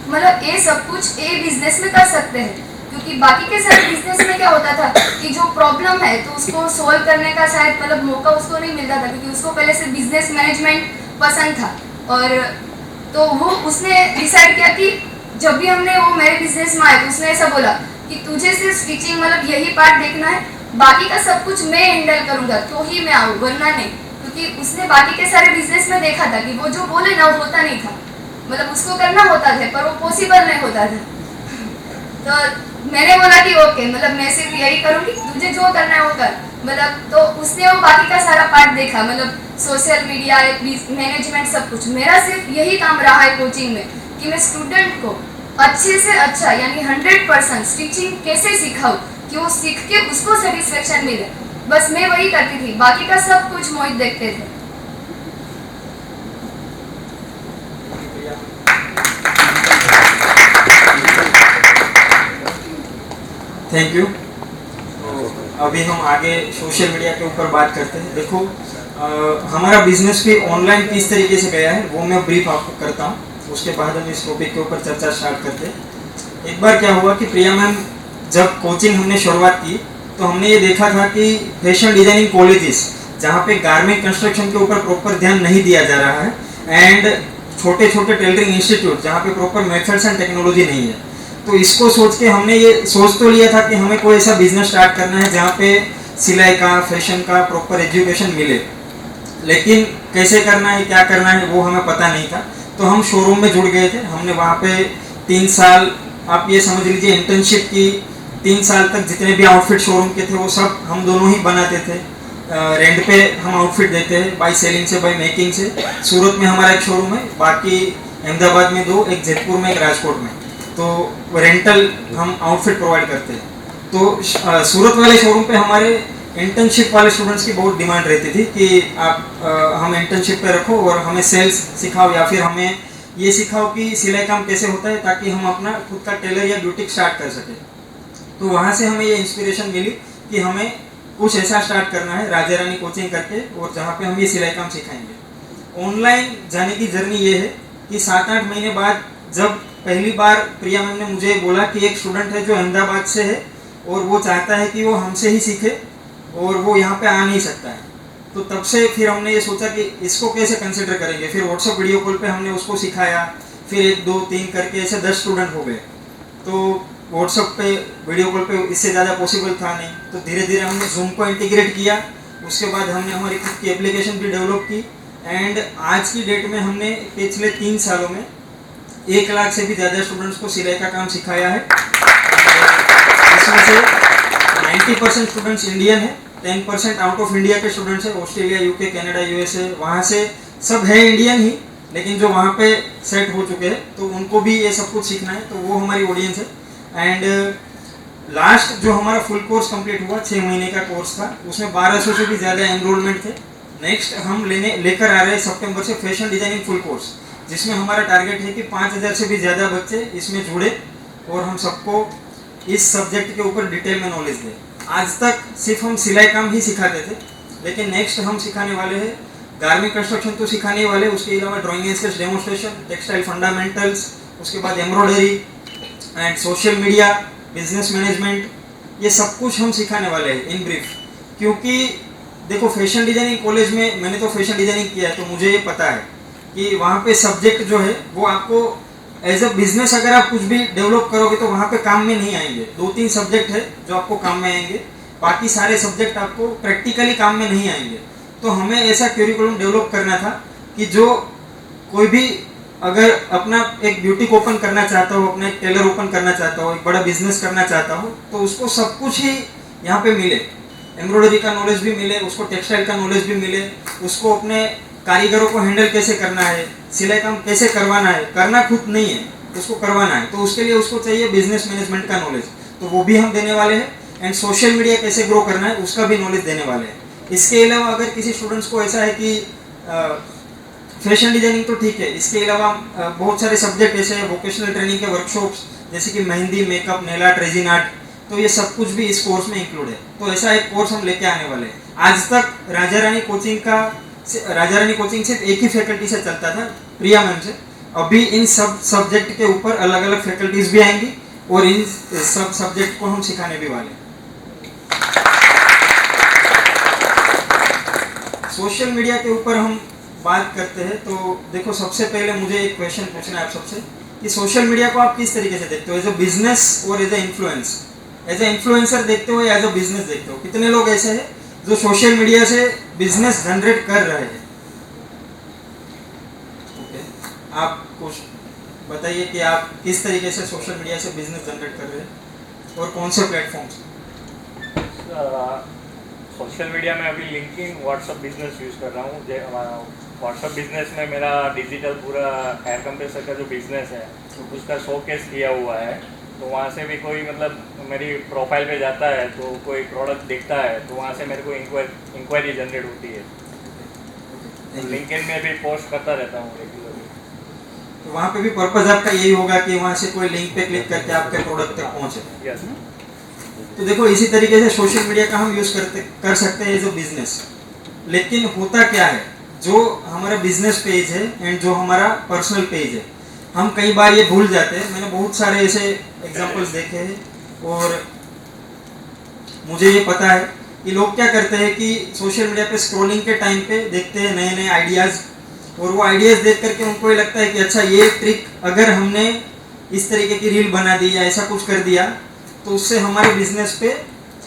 H: मतलब ये सब कुछ ये बिजनेस में कर सकते हैं, क्योंकि बाकी के सारे बिजनेस में क्या होता था कि जो प्रॉब्लम है तो उसको सोल्व करने का शायद मतलब मौका उसको नहीं मिलता था, क्योंकि उसको पहले से बिजनेस मैनेजमेंट पसंद था। और तो वो उसने डिसाइड किया कि जब भी हमने वो मेरे बिजनेस में आया तो उसने ऐसा बोला कि तुझे सिर्फ स्टिचिंग मतलब यही पार्ट देखना है, बाकी का सब कुछ मैं हैंडल करूंगा तो ही मैं आऊँ, वरना नहीं। क्योंकि उसने बाकी के सारे बिजनेस में देखा था कि वो जो बोले ना वो होता नहीं था, मतलब उसको करना होता था पर वो पॉसिबल नहीं होता था। तो मैंने बोला कि ओके, मतलब मैं सिर्फ यही करूँगी, तुझे जो करना है वो कर। मतलब तो उसने वो बाकी का सारा पार्ट देखा, मतलब सोशल मीडिया, मैनेजमेंट, सब कुछ। मेरा सिर्फ यही काम रहा है कोचिंग में कि मैं स्टूडेंट को अच्छे से अच्छा यानी 100% स्टिचिंग कैसे सिखाऊं कि वो सीख के उसको सेटिस्फेक्शन मिले, बस मैं वही करती थी, बाकी का सब कुछ मोहित देखते थे।
G: Thank you. अभी हम आगे सोशल मीडिया के ऊपर बात करते हैं। देखो हमारा बिजनेस भी ऑनलाइन किस तरीके से गया है वो मैं ब्रीफ आपको करता हूँ, उसके बाद हम इस टॉपिक के ऊपर चर्चा स्टार्ट करते हैं। एक बार क्या हुआ कि प्रिया मैम जब कोचिंग हमने शुरुआत की तो हमने ये देखा था कि फैशन डिजाइनिंग कॉलेजेस जहाँ पे गारमेंट कंस्ट्रक्शन के ऊपर प्रॉपर ध्यान नहीं दिया जा रहा है, एंड छोटे छोटे टेलरिंग इंस्टीट्यूट जहाँ पे प्रॉपर मेथड्स एंड टेक्नोलॉजी नहीं है। तो इसको सोच के हमने ये सोच तो लिया था कि हमें कोई ऐसा बिजनेस स्टार्ट करना है जहाँ पे सिलाई का, फैशन का प्रॉपर एजुकेशन मिले, लेकिन कैसे करना है, क्या करना है वो हमें पता नहीं था। तो हम शोरूम में जुड़ गए थे। हमने वहाँ पे 3 साल आप ये समझ लीजिए इंटर्नशिप की। 3 साल तक जितने भी आउटफिट शोरूम के थे वो सब हम दोनों ही बनाते थे। रेंट पे हम आउटफिट देते हैं, बाई सेलिंग से, बाई मेकिंग से। सूरत में हमारा एक शोरूम है, बाकी अहमदाबाद में 2, एक जयपुर में, एक राजकोट में। तो रेंटल हम आउटफिट प्रोवाइड करते हैं। तो सूरत वाले शोरूम पे हमारे इंटर्नशिप वाले स्टूडेंट्स की बहुत डिमांड रहती थी कि आप हम इंटर्नशिप पे रखो और हमें सेल्स सिखाओ या फिर हमें ये सिखाओ कि सिलाई काम कैसे होता है, ताकि हम अपना खुद का टेलर या ब्यूटिक स्टार्ट कर सकें। तो वहाँ से हमें ये इंस्पिरेशन मिली कि हमें कुछ ऐसा स्टार्ट करना है राजा रानी कोचिंग करके, और जहाँ पे हम ये सिलाई काम सिखाएंगे। ऑनलाइन जाने की जर्नी ये है कि 7-8 महीने बाद जब पहली बार प्रिया मैम ने मुझे बोला कि एक स्टूडेंट है जो अहमदाबाद से है और वो चाहता है कि वो हमसे ही सीखे और वो यहाँ पे आ नहीं सकता है, तो तब से फिर हमने ये सोचा कि इसको कैसे कंसिडर करेंगे। फिर व्हाट्सअप वीडियो कॉल पे हमने उसको सिखाया, फिर 1, 2, 3 करके ऐसे 10 स्टूडेंट हो गए। तो व्हाट्सअप पे वीडियो कॉल पे इससे ज़्यादा पॉसिबल था नहीं, तो धीरे धीरे हमने जूम को इंटीग्रेट किया। उसके बाद हमने हमारी खुद की एप्लीकेशन भी डेवलप की, एंड आज की डेट में हमने पिछले 3 सालों में 1 लाख से भी ज़्यादा स्टूडेंट्स को सिलाई का काम सिखाया है। इसमें से 90% स्टूडेंट्स इंडियन है, 10% आउट ऑफ इंडिया के स्टूडेंट्स हैं, ऑस्ट्रेलिया, यूके, कनाडा, यूएसए, वहाँ से सब है इंडियन ही, लेकिन जो वहाँ पे सेट हो चुके हैं तो उनको भी ये सब कुछ सीखना है, तो वो हमारी ऑडियंस है। एंड लास्ट जो हमारा फुल कोर्स कंप्लीट हुआ 6 महीने का कोर्स था, उसमें 1200 से भी ज़्यादा एनरोलमेंट थे। नेक्स्ट हम लेकर आ रहे हैं सितंबर से फैशन डिजाइनिंग फुल कोर्स, जिसमें हमारा टारगेट है कि 5000 से भी ज़्यादा बच्चे इसमें जुड़े और हम सबको इस सब्जेक्ट के ऊपर डिटेल में नॉलेज दें। आज तक सिर्फ हम सिलाई काम ही सिखाते थे, लेकिन नेक्स्ट हम सिखाने वाले हैं गारमेंट कंस्ट्रक्शन तो सिखाने वाले, उसके अलावा drawing and sketch demonstration, textile fundamentals, उसके बाद embroidery and social media, business management, ये सब कुछ हम सिखाने वाले हैं इन ब्रीफ। क्योंकि देखो फैशन डिजाइनिंग कॉलेज में मैंने तो फैशन डिजाइनिंग किया है, तो मुझे ये पता है कि वहाँ पे सब्जेक्ट जो है वो आपको एज अ बिजनेस अगर आप कुछ भी डेवलप करोगे तो वहाँ पे काम में नहीं आएंगे। 2-3 सब्जेक्ट है जो आपको काम में आएंगे, बाकी सारे सब्जेक्ट आपको प्रैक्टिकली काम में नहीं आएंगे। तो हमें ऐसा करिकुलम डेवलप करना था कि जो कोई भी अगर अपना एक ब्यूटिक ओपन करना चाहता हो, अपना एक टेलर ओपन करना चाहता हो, एक बड़ा बिजनेस करना चाहता हो, तो उसको सब कुछ ही यहाँ पे मिले। एम्ब्रॉयडरी का नॉलेज भी मिले, उसको टेक्सटाइल का नॉलेज भी मिले, उसको अपने कारीगरों को हैंडल कैसे करना है, सिलाई काम कैसे करवाना है, करना खुद नहीं है, उसको करवाना है, तो उसके लिए उसको चाहिए बिजनेस मैनेजमेंट का नॉलेज, तो वो भी हम देने वाले हैं। एंड सोशल मीडिया कैसे ग्रो करना है उसका भी नॉलेज देने वाले हैं। इसके अलावा अगर किसी स्टूडेंट्स को ऐसा है कि फैशन डिजाइनिंग तो ठीक है, इसके अलावा बहुत सारे सब्जेक्ट ऐसे हैं, वोकेशनल ट्रेनिंग के वर्कशॉप्स जैसे कि mehndi, makeup, nail art, resin art, तो ये सब कुछ भी इस कोर्स में इंक्लूड है। तो ऐसा एक कोर्स हम लेके आने वाले हैं। आज तक राजा रानी कोचिंग सिर्फ एक ही फैकल्टी से चलता था, प्रिया मैम से। अभी इन सब सब्जेक्ट के ऊपर अलग अलग फैकल्टीज भी आएंगी और इन सब सब्जेक्ट को हम सिखाने भी वाले हैं। सोशल मीडिया के ऊपर हम बात करते हैं तो देखो सबसे पहले मुझे एक क्वेश्चन पूछना है आप सबसे कि सोशल मीडिया को आप किस तरीके से देखते हो, एज अ बिजनेस और as a influence, as a influencer देखते हो या एज अ बिजनेस देखते हो? कितने लोग ऐसे हैं जो सोशल मीडिया से बिजनेस जनरेट कर रहे हैं? आप कुछ बताइए कि आप किस तरीके से सोशल मीडिया से बिजनेस जनरेट कर रहे हैं और कौन से प्लेटफॉर्म से?
I: सोशल मीडिया में अभी लिंकिंग व्हाट्सअप बिजनेस यूज़ कर रहा हूँ। व्हाट्सअप बिजनेस में मेरा डिजिटल पूरा एयर कंप्रेसर का जो बिजनेस है उसका शोकेस किया हुआ है, तो वहाँ से भी कोई मतलब मेरी प्रोफाइल पे जाता है तो कोई प्रोडक्ट दिखता है तो वहाँ से मेरे को इंक्वायरी जनरेट होती है। लिंक्डइन में भी पोस्ट करता रहता हूँ रेगुलरली।
G: तो वहाँ पे भी पर्पज आपका यही होगा कि वहाँ से कोई लिंक पे क्लिक करके आपके प्रोडक्ट तक पहुँचे?
I: यस।
G: तो देखो इसी तरीके से सोशल मीडिया का हम यूज़ कर सकते हैं एज अ बिजनेस। लेकिन होता क्या है, जो हमारा बिजनेस पेज है एंड जो हमारा पर्सनल पेज है, हम कई बार ये भूल जाते हैं। मैंने बहुत सारे ऐसे एग्जांपल्स देखे हैं और मुझे ये पता है कि लोग क्या करते हैं कि सोशल मीडिया पे स्क्रॉलिंग के टाइम पे देखते हैं नए नए आइडियाज़, और वो आइडियाज़ देख करके उनको ये लगता है कि अच्छा ये ट्रिक अगर हमने इस तरीके की रील बना दी या ऐसा कुछ कर दिया तो उससे हमारे बिजनेस पे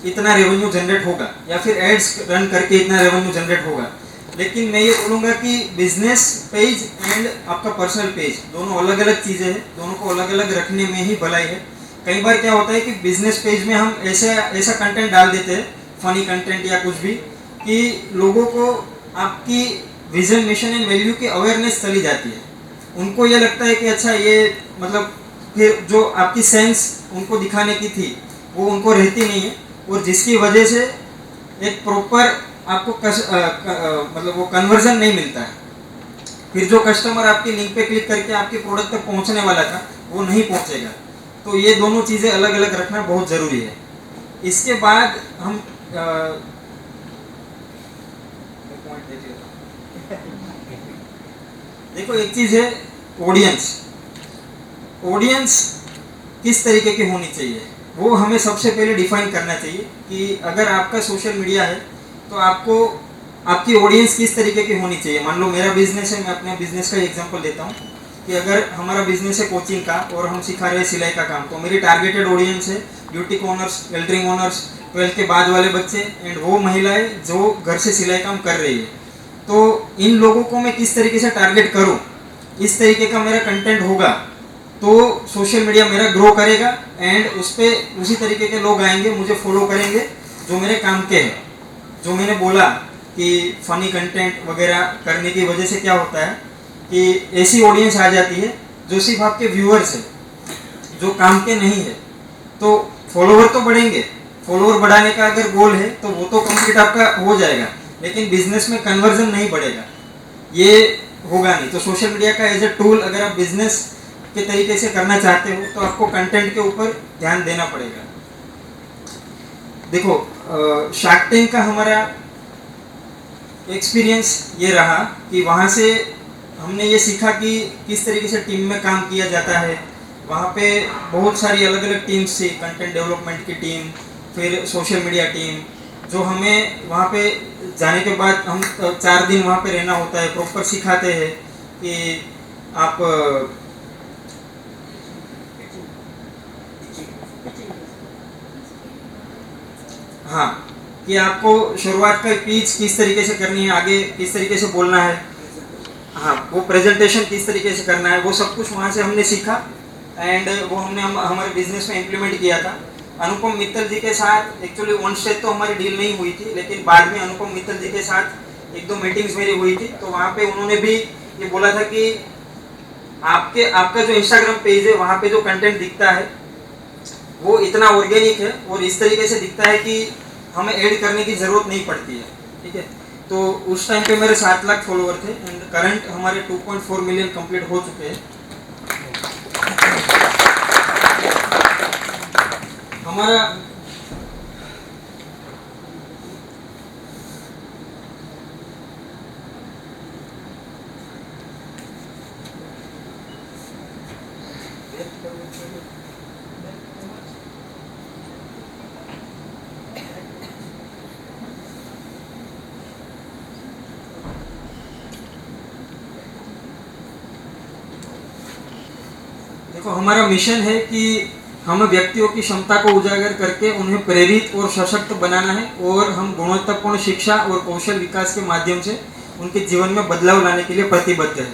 G: इतना रेवेन्यू जनरेट होगा या फिर एड्स रन करके इतना रेवेन्यू जनरेट होगा। लेकिन मैं ये बोलूँगा कि बिजनेस पेज एंड आपका पर्सनल पेज दोनों अलग अलग चीज़ें हैं, दोनों को अलग अलग रखने में ही भलाई है। कई बार क्या होता है कि बिजनेस पेज में हम ऐसा कंटेंट डाल देते हैं, फनी कंटेंट या कुछ भी, कि लोगों को आपकी विजन, मिशन एंड वैल्यू की अवेयरनेस चली जाती है। उनको ये लगता है कि अच्छा ये मतलब फिर जो आपकी सेंस उनको दिखाने की थी वो उनको रहती नहीं है, और जिसकी वजह से एक प्रॉपर आपको मतलब वो कन्वर्जन नहीं मिलता है। फिर जो कस्टमर आपकी लिंक पे क्लिक करके आपके प्रोडक्ट तक पहुंचने वाला था वो नहीं पहुंचेगा। तो ये दोनों चीज़ें अलग अलग रखना बहुत ज़रूरी है। इसके बाद हम देखो, एक चीज़ है ऑडियंस। ऑडियंस किस तरीके की होनी चाहिए वो हमें सबसे पहले डिफाइन करना चाहिए कि अगर आपका सोशल मीडिया है तो आपको आपकी ऑडियंस किस तरीके की होनी चाहिए। मान लो मेरा बिजनेस है, मैं अपने बिजनेस का एग्जांपल देता हूँ कि अगर हमारा बिजनेस है कोचिंग का और हम सिखा रहे हैं सिलाई का काम, तो मेरी टारगेटेड ऑडियंस है beauty owners, tailoring owners, 12th के बाद वाले बच्चे एंड वो महिलाएं जो घर से सिलाई काम कर रही है। तो इन लोगों को मैं किस तरीके से टारगेट करूँ, इस तरीके का मेरा कंटेंट होगा तो सोशल मीडिया मेरा ग्रो करेगा एंड उस पर उसी तरीके के लोग आएंगे, मुझे फॉलो करेंगे जो मेरे काम के हैं। जो मैंने बोला कि फ़नी कंटेंट वगैरह करने की वजह से क्या होता है कि ऐसी ऑडियंस आ जाती है जो सिर्फ आपके व्यूअर्स है, जो काम के नहीं है। तो फॉलोवर तो बढ़ेंगे, फॉलोवर बढ़ाने का अगर गोल है तो वो तो कंप्लीट आपका हो जाएगा, लेकिन बिजनेस में कन्वर्जन नहीं बढ़ेगा, ये होगा नहीं। तो सोशल मीडिया का एज ए टूल अगर आप बिजनेस के तरीके से करना चाहते हो तो आपको कंटेंट के ऊपर ध्यान देना पड़ेगा। देखो, शार्क टैंक का हमारा एक्सपीरियंस ये रहा कि वहाँ से हमने ये सीखा कि किस तरीके से टीम में काम किया जाता है। वहाँ पे बहुत सारी अलग अलग टीम्स थी, कंटेंट डेवलपमेंट की टीम, फिर सोशल मीडिया टीम, जो हमें वहाँ पे जाने के बाद हम 4 दिन वहाँ पे रहना होता है, प्रॉपर सिखाते हैं कि आप हाँ, कि आपको शुरुआत का पीच किस तरीके से करनी है, आगे किस तरीके से बोलना है, हाँ वो प्रेजेंटेशन किस तरीके से करना है, वो सब कुछ वहाँ से हमने सीखा एंड वो हमने हमारे बिजनेस में इम्प्लीमेंट किया था। अनुपम मित्तल जी के साथ एक्चुअली ऑन स्टेज तो हमारी डील नहीं हुई थी, लेकिन बाद में अनुपम मित्तल जी के साथ 1-2 मीटिंग्स मेरी हुई थी। तो वहाँ पे उन्होंने भी ये बोला था कि आपका जो इंस्टाग्राम पेज है वहाँ पे जो कंटेंट दिखता है वो इतना ऑर्गेनिक है और इस तरीके से दिखता है कि हमें ऐड करने की ज़रूरत नहीं पड़ती है, ठीक है। तो उस टाइम पे मेरे 7 लाख फॉलोवर थे एंड करंट हमारे 2.4 मिलियन कंप्लीट हो चुके हैं। हमारा देखो, हमारा मिशन है कि हमें व्यक्तियों की क्षमता को उजागर करके उन्हें प्रेरित और सशक्त बनाना है और हम गुणवत्तापूर्ण शिक्षा और कौशल विकास के माध्यम से उनके जीवन में बदलाव लाने के लिए प्रतिबद्ध है।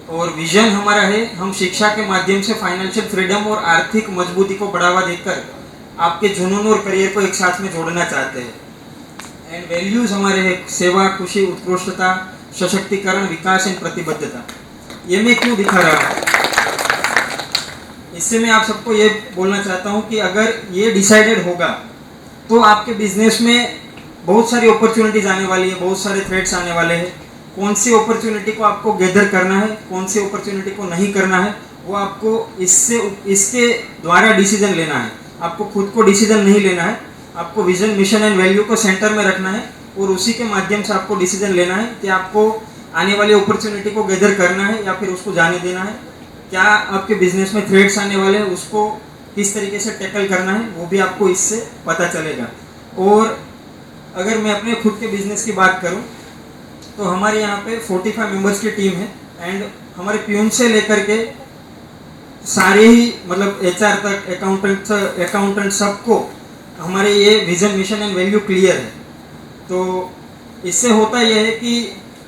G: और विजन हमारा है, हम शिक्षा के माध्यम से फाइनेंशियल फ्रीडम और आर्थिक मजबूती को बढ़ावा देकर आपके जुनून और करियर को एक साथ में जोड़ना चाहते हैं। एंड वैल्यूज हमारे हैं सेवा, खुशी, उत्कृष्टता, सशक्तिकरण, विकास एंड प्रतिबद्धता। ये मैं क्यों दिखा रहा हूँ, इससे मैं आप सबको ये बोलना चाहता हूँ कि अगर ये डिसाइडेड होगा तो आपके बिजनेस में बहुत सारी अपॉर्चुनिटीज आने वाली है, बहुत सारे थ्रेड्स आने वाले हैं। कौन सी अपॉर्चुनिटी को आपको गैदर करना है, कौन सी अपॉर्चुनिटी को नहीं करना है, वो आपको इसके द्वारा डिसीजन लेना है। आपको खुद को डिसीजन नहीं लेना है, आपको विजन, मिशन एंड वैल्यू को सेंटर में रखना है और उसी के माध्यम से आपको डिसीजन लेना है कि आपको आने वाली अपॉर्चुनिटी को गैदर करना है या फिर उसको जाने देना है। क्या आपके बिजनेस में थ्रेड्स आने वाले हैं, उसको किस तरीके से टैकल करना है, वो भी आपको इससे पता चलेगा। और अगर मैं अपने खुद के बिजनेस की बात करूं तो हमारे यहाँ पे 45 मेंबर्स की टीम है एंड हमारे प्यून से लेकर के सारे ही मतलब HR तक, अकाउंटेंट सबको हमारे ये vision, mission and value clear है। तो इससे होता यह है कि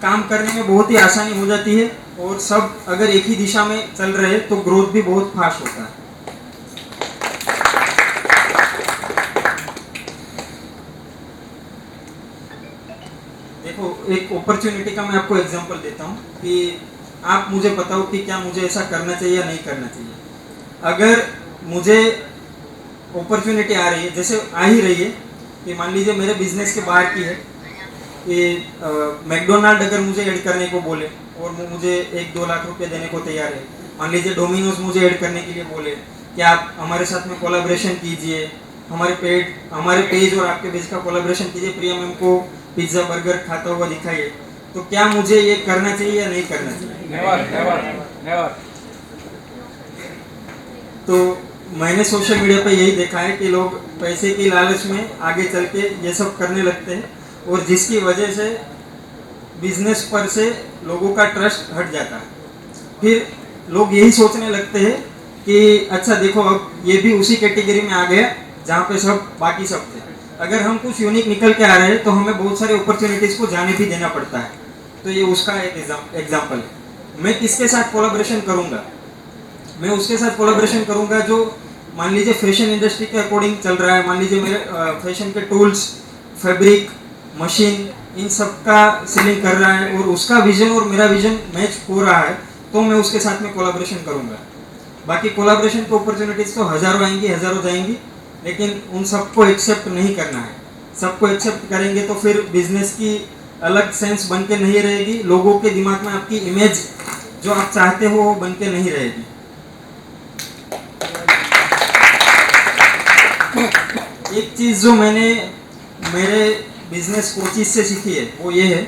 G: काम करने में बहुत ही आसानी हो जाती है और सब अगर एक ही दिशा में चल रहे हैं तो ग्रोथ भी बहुत फास्ट होता है। देखो, एक अपॉर्चुनिटी का मैं आपको एग्जांपल देता हूँ कि आप मुझे बताओ कि क्या मुझे ऐसा करना चाहिए या नहीं करना चाहिए। अगर मुझे अपॉर्चुनिटी आ रही है, जैसे आ ही रही है कि मान लीजिए मेरे बिजनेस के बाहर की है कि मैकडोनाल्ड अगर मुझे ऐड करने को बोले और वो मुझे 1-2 लाख रुपए देने को तैयार है, मान लीजिए डोमिनोज मुझे ऐड करने के लिए बोले कि आप हमारे साथ में कोलैबोरेशन कीजिए, हमारे पेज और आपके पेज का कोलैबोरेशन कीजिए, प्रिया मैम को पिज्ज़ा बर्गर खाता हुआ दिखाइए, तो क्या मुझे ये करना चाहिए या नहीं करना चाहिए?
C: नेवर।
G: तो मैंने सोशल मीडिया पे यही देखा है कि लोग पैसे की लालच में आगे चल के ये सब करने लगते हैं, और जिसकी वजह से बिजनेस पर से लोगों का ट्रस्ट हट जाता है। फिर लोग यही सोचने लगते हैं कि अच्छा देखो अब ये भी उसी कैटेगरी में आ गया जहाँ पे सब बाकी सब थे। अगर हम कुछ यूनिक निकल के आ रहे हैं तो हमें बहुत सारी अपॉर्चुनिटीज को जाने भी देना पड़ता है। तो ये उसका एक एग्जाम्पल है। मैं किसके साथ कोलैबोरेशन करूँगा? मैं उसके साथ कोलैबोरेशन करूँगा जो मान लीजिए फैशन इंडस्ट्री के अकॉर्डिंग चल रहा है। मान लीजिए मेरे फैशन के टूल्स, फैब्रिक, मशीन, इन सब का सेलिंग कर रहा है और उसका विजन और मेरा विजन मैच हो रहा है, तो मैं उसके साथ में कोलैबोरेशन करूँगा। बाकी कोलैबोरेशन की अपॉर्चुनिटीज तो हज़ारों आएंगी, हज़ारों जाएंगी, लेकिन उन सबको एक्सेप्ट नहीं करना है। सबको एक्सेप्ट करेंगे तो फिर बिजनेस की अलग सेंस बन के नहीं रहेगी, लोगों के दिमाग में आपकी इमेज जो आप चाहते हो वो बन के नहीं रहेगी। एक चीज़ जो मैंने मेरे बिजनेस कोचिज से सीखी है वो ये है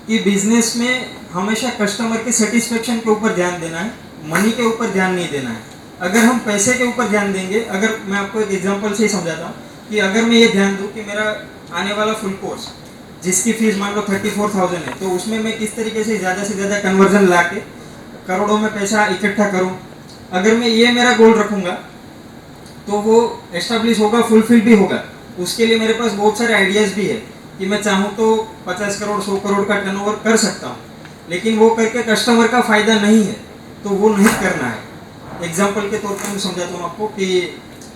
G: कि बिजनेस में हमेशा कस्टमर के सेटिस्फेक्शन के ऊपर ध्यान देना है, मनी के ऊपर ध्यान नहीं देना है। अगर हम पैसे के ऊपर ध्यान देंगे, अगर मैं आपको एक एग्जांपल से ही समझाता हूँ कि अगर मैं ये ध्यान दूँ कि मेरा आने वाला फुल कोर्स जिसकी फीस मान लो 34,000 है, तो उसमें मैं किस तरीके से ज़्यादा कन्वर्जन ला के करोड़ों में पैसा इकट्ठा करूँ, अगर मैं ये मेरा गोल रखूँगा तो वो एस्टेब्लिश होगा, फुलफिल भी होगा। उसके लिए मेरे पास बहुत सारे आइडियाज़ भी है कि मैं चाहूँ तो 50 करोड़ 100 करोड़ का टर्नओवर कर सकता हूँ, लेकिन वो करके कस्टमर का फ़ायदा नहीं है तो वो नहीं करना है। एग्जाम्पल के तौर पर मैं समझाता हूँ आपको कि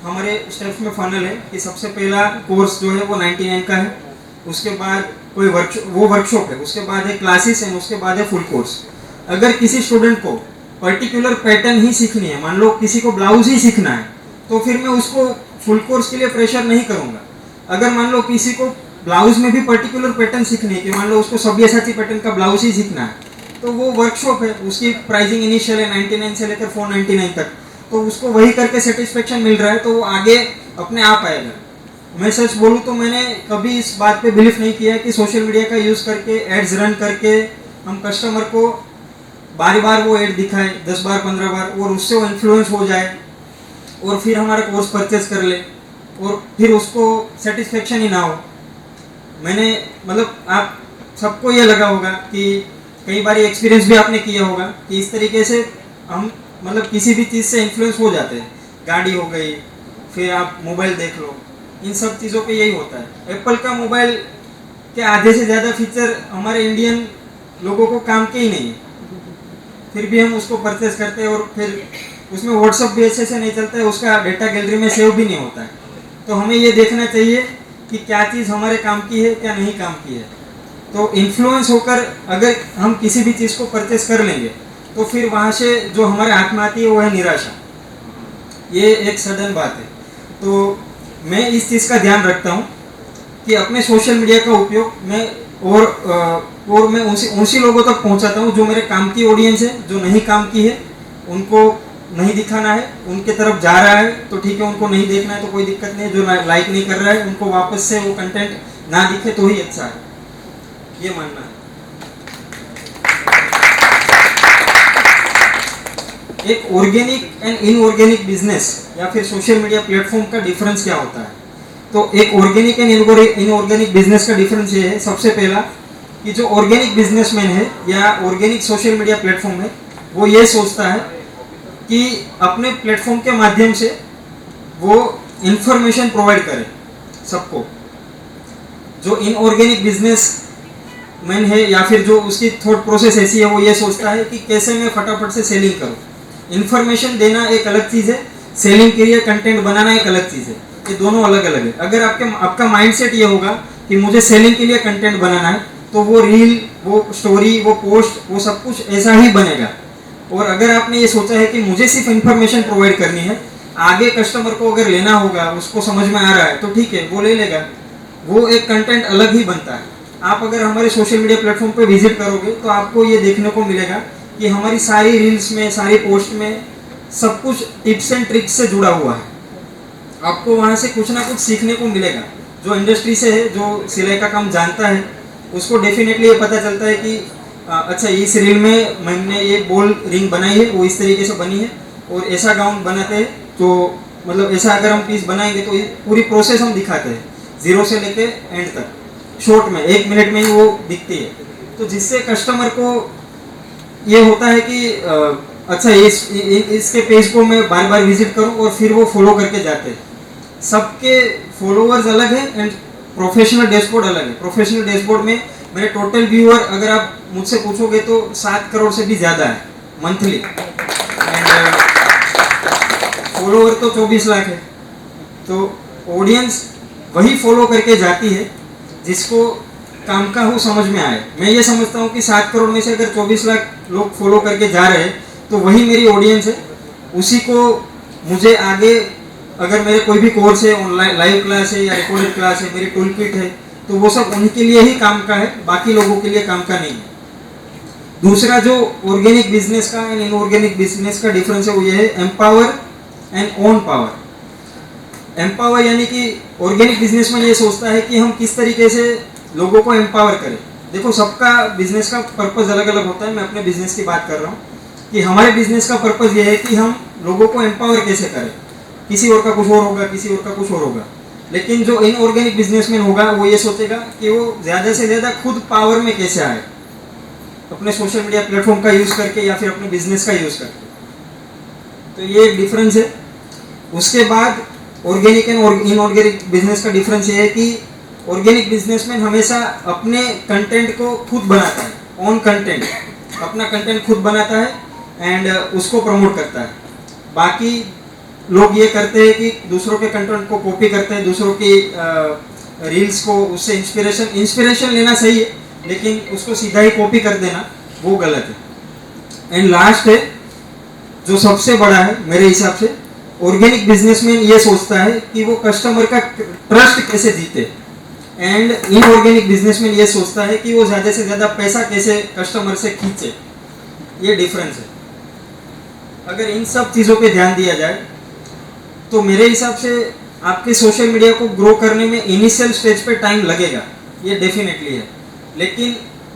G: हमारे स्टेप्स में फाइनल है कि सबसे पहला कोर्स जो है वो 99 का है, उसके बाद कोई वर्कशॉप है, उसके बाद है क्लासेस है, उसके बाद है फुल कोर्स। अगर किसी स्टूडेंट को पर्टिकुलर पैटर्न ही सीखनी है, मान लो किसी को ब्लाउज ही सीखना है, तो फिर मैं उसको फुल कोर्स के लिए प्रेशर नहीं करूँगा। अगर मान लो किसी को ब्लाउज में भी पर्टिकुलर पैटर्न सीखनी है कि मान लो उसको सब्यसाची पैटर्न का ब्लाउज ही सीखना है, तो वो वर्कशॉप है, उसकी प्राइसिंग इनिशियल है 99 से लेकर 499 तक, तो उसको वही करके सेटिस्फेक्शन मिल रहा है तो वो आगे अपने आप आएगा। मैं सच बोलूँ तो मैंने कभी इस बात पे बिलीव नहीं किया कि सोशल मीडिया का यूज़ करके एड्स रन करके हम कस्टमर को बार बार वो एड दिखाए 10 बार 15 बार और उससे वो इन्फ्लुएंस हो जाए और फिर हमारा कोर्स परचेस कर ले और फिर उसको सेटिस्फेक्शन ही ना हो। मैंने मतलब आप सबको ये लगा होगा कि कई बार एक्सपीरियंस भी आपने किया होगा कि इस तरीके से हम मतलब किसी भी चीज़ से इन्फ्लुएंस हो जाते हैं। गाड़ी हो गई, फिर आप मोबाइल देख लो, इन सब चीज़ों पे यही होता है। एप्पल का मोबाइल के आधे से ज़्यादा फीचर हमारे इंडियन लोगों को काम के ही नहीं है, फिर भी हम उसको परचेस करते हैं और फिर उसमें व्हाट्सअप भी अच्छे से नहीं चलता है, उसका डेटा गैलरी में सेव भी नहीं होता है। तो हमें ये देखना चाहिए कि क्या चीज़ हमारे काम की है, क्या नहीं काम की है। तो इन्फ्लुएंस होकर अगर हम किसी भी चीज़ को परचेस कर लेंगे तो फिर वहाँ से जो हमारे हाथ में आती है वो है निराशा। ये एक सडन बात है। तो मैं इस चीज़ का ध्यान रखता हूँ कि अपने सोशल मीडिया का उपयोग मैं और मैं उसी लोगों तक पहुँचाता हूँ जो मेरे काम की ऑडियंस है, जो नहीं काम की है उनको नहीं दिखाना है, उनके तरफ जा रहा है तो ठीक है, उनको नहीं देखना है तो कोई दिक्कत नहीं है, जो लाइक नहीं कर रहा है उनको वापस से वो कंटेंट ना दिखे तो ही अच्छा है, ये मानना है। एक ऑर्गेनिक एंड इनऑर्गेनिक बिजनेस या फिर सोशल मीडिया प्लेटफॉर्म का डिफरेंस क्या होता है? तो एक ऑर्गेनिक एंड इनऑर्गेनिक बिजनेस का डिफरेंस ये है, सबसे पहला कि जो ऑर्गेनिक बिजनेसमैन है या ऑर्गेनिक सोशल मीडिया प्लेटफॉर्म है वो ये सोचता है कि अपने प्लेटफॉर्म के माध्यम से वो इंफॉर्मेशन प्रोवाइड करे सबको। जो इनऑर्गेनिक बिजनेसमैन है या फिर जो उसकी थॉट प्रोसेस ऐसी है वो ये सोचता है कि कैसे मैं फटाफट से सेलिंग करूँ। इन्फॉर्मेशन देना एक अलग चीज़ है, सेलिंग के लिए कंटेंट बनाना एक अलग चीज़ है, ये दोनों अलग अलग है। अगर आपका माइंडसेट ये होगा कि मुझे सेलिंग के लिए कंटेंट बनाना है तो वो रील, वो स्टोरी, वो पोस्ट, वो सब कुछ ऐसा ही बनेगा। और अगर आपने ये सोचा है कि मुझे सिर्फ इन्फॉर्मेशन प्रोवाइड करनी है आगे कस्टमर को अगर लेना होगा, उसको समझ में आ रहा है तो ठीक है, वो ले लेगा, वो एक कंटेंट अलग ही बनता है। आप अगर हमारे सोशल मीडिया प्लेटफॉर्म पे विजिट करोगे तो आपको ये देखने को मिलेगा कि हमारी सारी रील्स में, सारी पोस्ट में सब कुछ टिप्स एंड ट्रिक्स से जुड़ा हुआ है। आपको वहाँ से कुछ ना कुछ सीखने को मिलेगा। जो इंडस्ट्री से है, जो सिलाई का काम जानता है, उसको डेफिनेटली ये पता चलता है कि अच्छा इस रील में मैंने ये बॉल रिंग बनाई है, वो इस तरीके से बनी है, और ऐसा गाउन बनाते हैं तो मतलब ऐसा अगर हम पीस बनाएंगे तो ये पूरी प्रोसेस हम दिखाते हैं, जीरो से लेके एंड तक, शॉर्ट में 1 मिनट में ही वो दिखती है। तो जिससे कस्टमर को ये होता है कि अच्छा इसके पेज को मैं बार बार विजिट करूं, और फिर वो फॉलो करके जाते हैं। सबके फॉलोअर्स अलग है एंड प्रोफेशनल डैशबोर्ड अलग है। प्रोफेशनल डैशबोर्ड में मेरे टोटल व्यूअर अगर आप मुझसे पूछोगे तो 7 करोड़ से भी ज़्यादा है मंथली, एंड फॉलोअर तो 24 लाख है। तो ऑडियंस वही फॉलो करके जाती है जिसको काम का हो समझ में आए। मैं ये समझता हूँ कि 7 करोड़ में से अगर 24 लाख लोग फॉलो करके जा रहे हैं तो वही मेरी ऑडियंस है। उसी को मुझे आगे अगर मेरे कोई भी कोर्स है, ऑनलाइन लाइव क्लास है या रिकॉर्डेड क्लास है, मेरी टूल किट है, तो वो सब उन्हीं के लिए ही काम का है, बाकी लोगों के लिए काम का नहीं है। दूसरा जो ऑर्गेनिक बिजनेस का एंड इनऑर्गेनिक बिजनेस का डिफरेंस है वो ये है empower and own power. Empower यानी कि ऑर्गेनिक बिजनेस में ये सोचता है कि हम किस तरीके से लोगों को एम्पावर करें। देखो, सबका बिजनेस का पर्पस अलग अलग होता है। मैं अपने बिजनेस की बात कर रहा हूँ कि हमारे बिजनेस का पर्पस ये है कि हम लोगों को एम्पावर कैसे करें। किसी और का कुछ और होगा, किसी और का कुछ और होगा। लेकिन जो इनऑर्गेनिक बिजनेसमैन होगा वो ये सोचेगा कि वो ज़्यादा से ज़्यादा खुद पावर में कैसे आए, अपने सोशल मीडिया प्लेटफॉर्म का यूज़ करके या फिर अपने बिजनेस का यूज़ करके। तो ये एक डिफरेंस है। उसके बाद ऑर्गेनिक एंड इनऑर्गेनिक बिजनेस का डिफरेंस ये है कि ऑर्गेनिक बिजनेसमैन हमेशा अपने कंटेंट को खुद बनाता है, ऑन कंटेंट, अपना कंटेंट खुद बनाता है एंड उसको प्रमोट करता है। बाकी लोग ये करते हैं कि दूसरों के कंटेंट को कॉपी करते हैं, दूसरों की रील्स को उससे इंस्पिरेशन लेना सही है, लेकिन उसको सीधा ही कॉपी कर देना वो गलत है। एंड लास्ट है जो सबसे बड़ा है मेरे हिसाब से, ऑर्गेनिक बिजनेसमैन ये सोचता है कि वो कस्टमर का ट्रस्ट कैसे जीते, एंड इनऑर्गेनिक बिजनेसमैन ये सोचता है कि वो ज़्यादा से ज़्यादा पैसा कैसे कस्टमर से खींचे। ये डिफरेंस है। अगर इन सब चीज़ों पे ध्यान दिया जाए तो मेरे हिसाब से आपके सोशल मीडिया को ग्रो करने में इनिशियल स्टेज पे टाइम लगेगा, ये डेफिनेटली है। लेकिन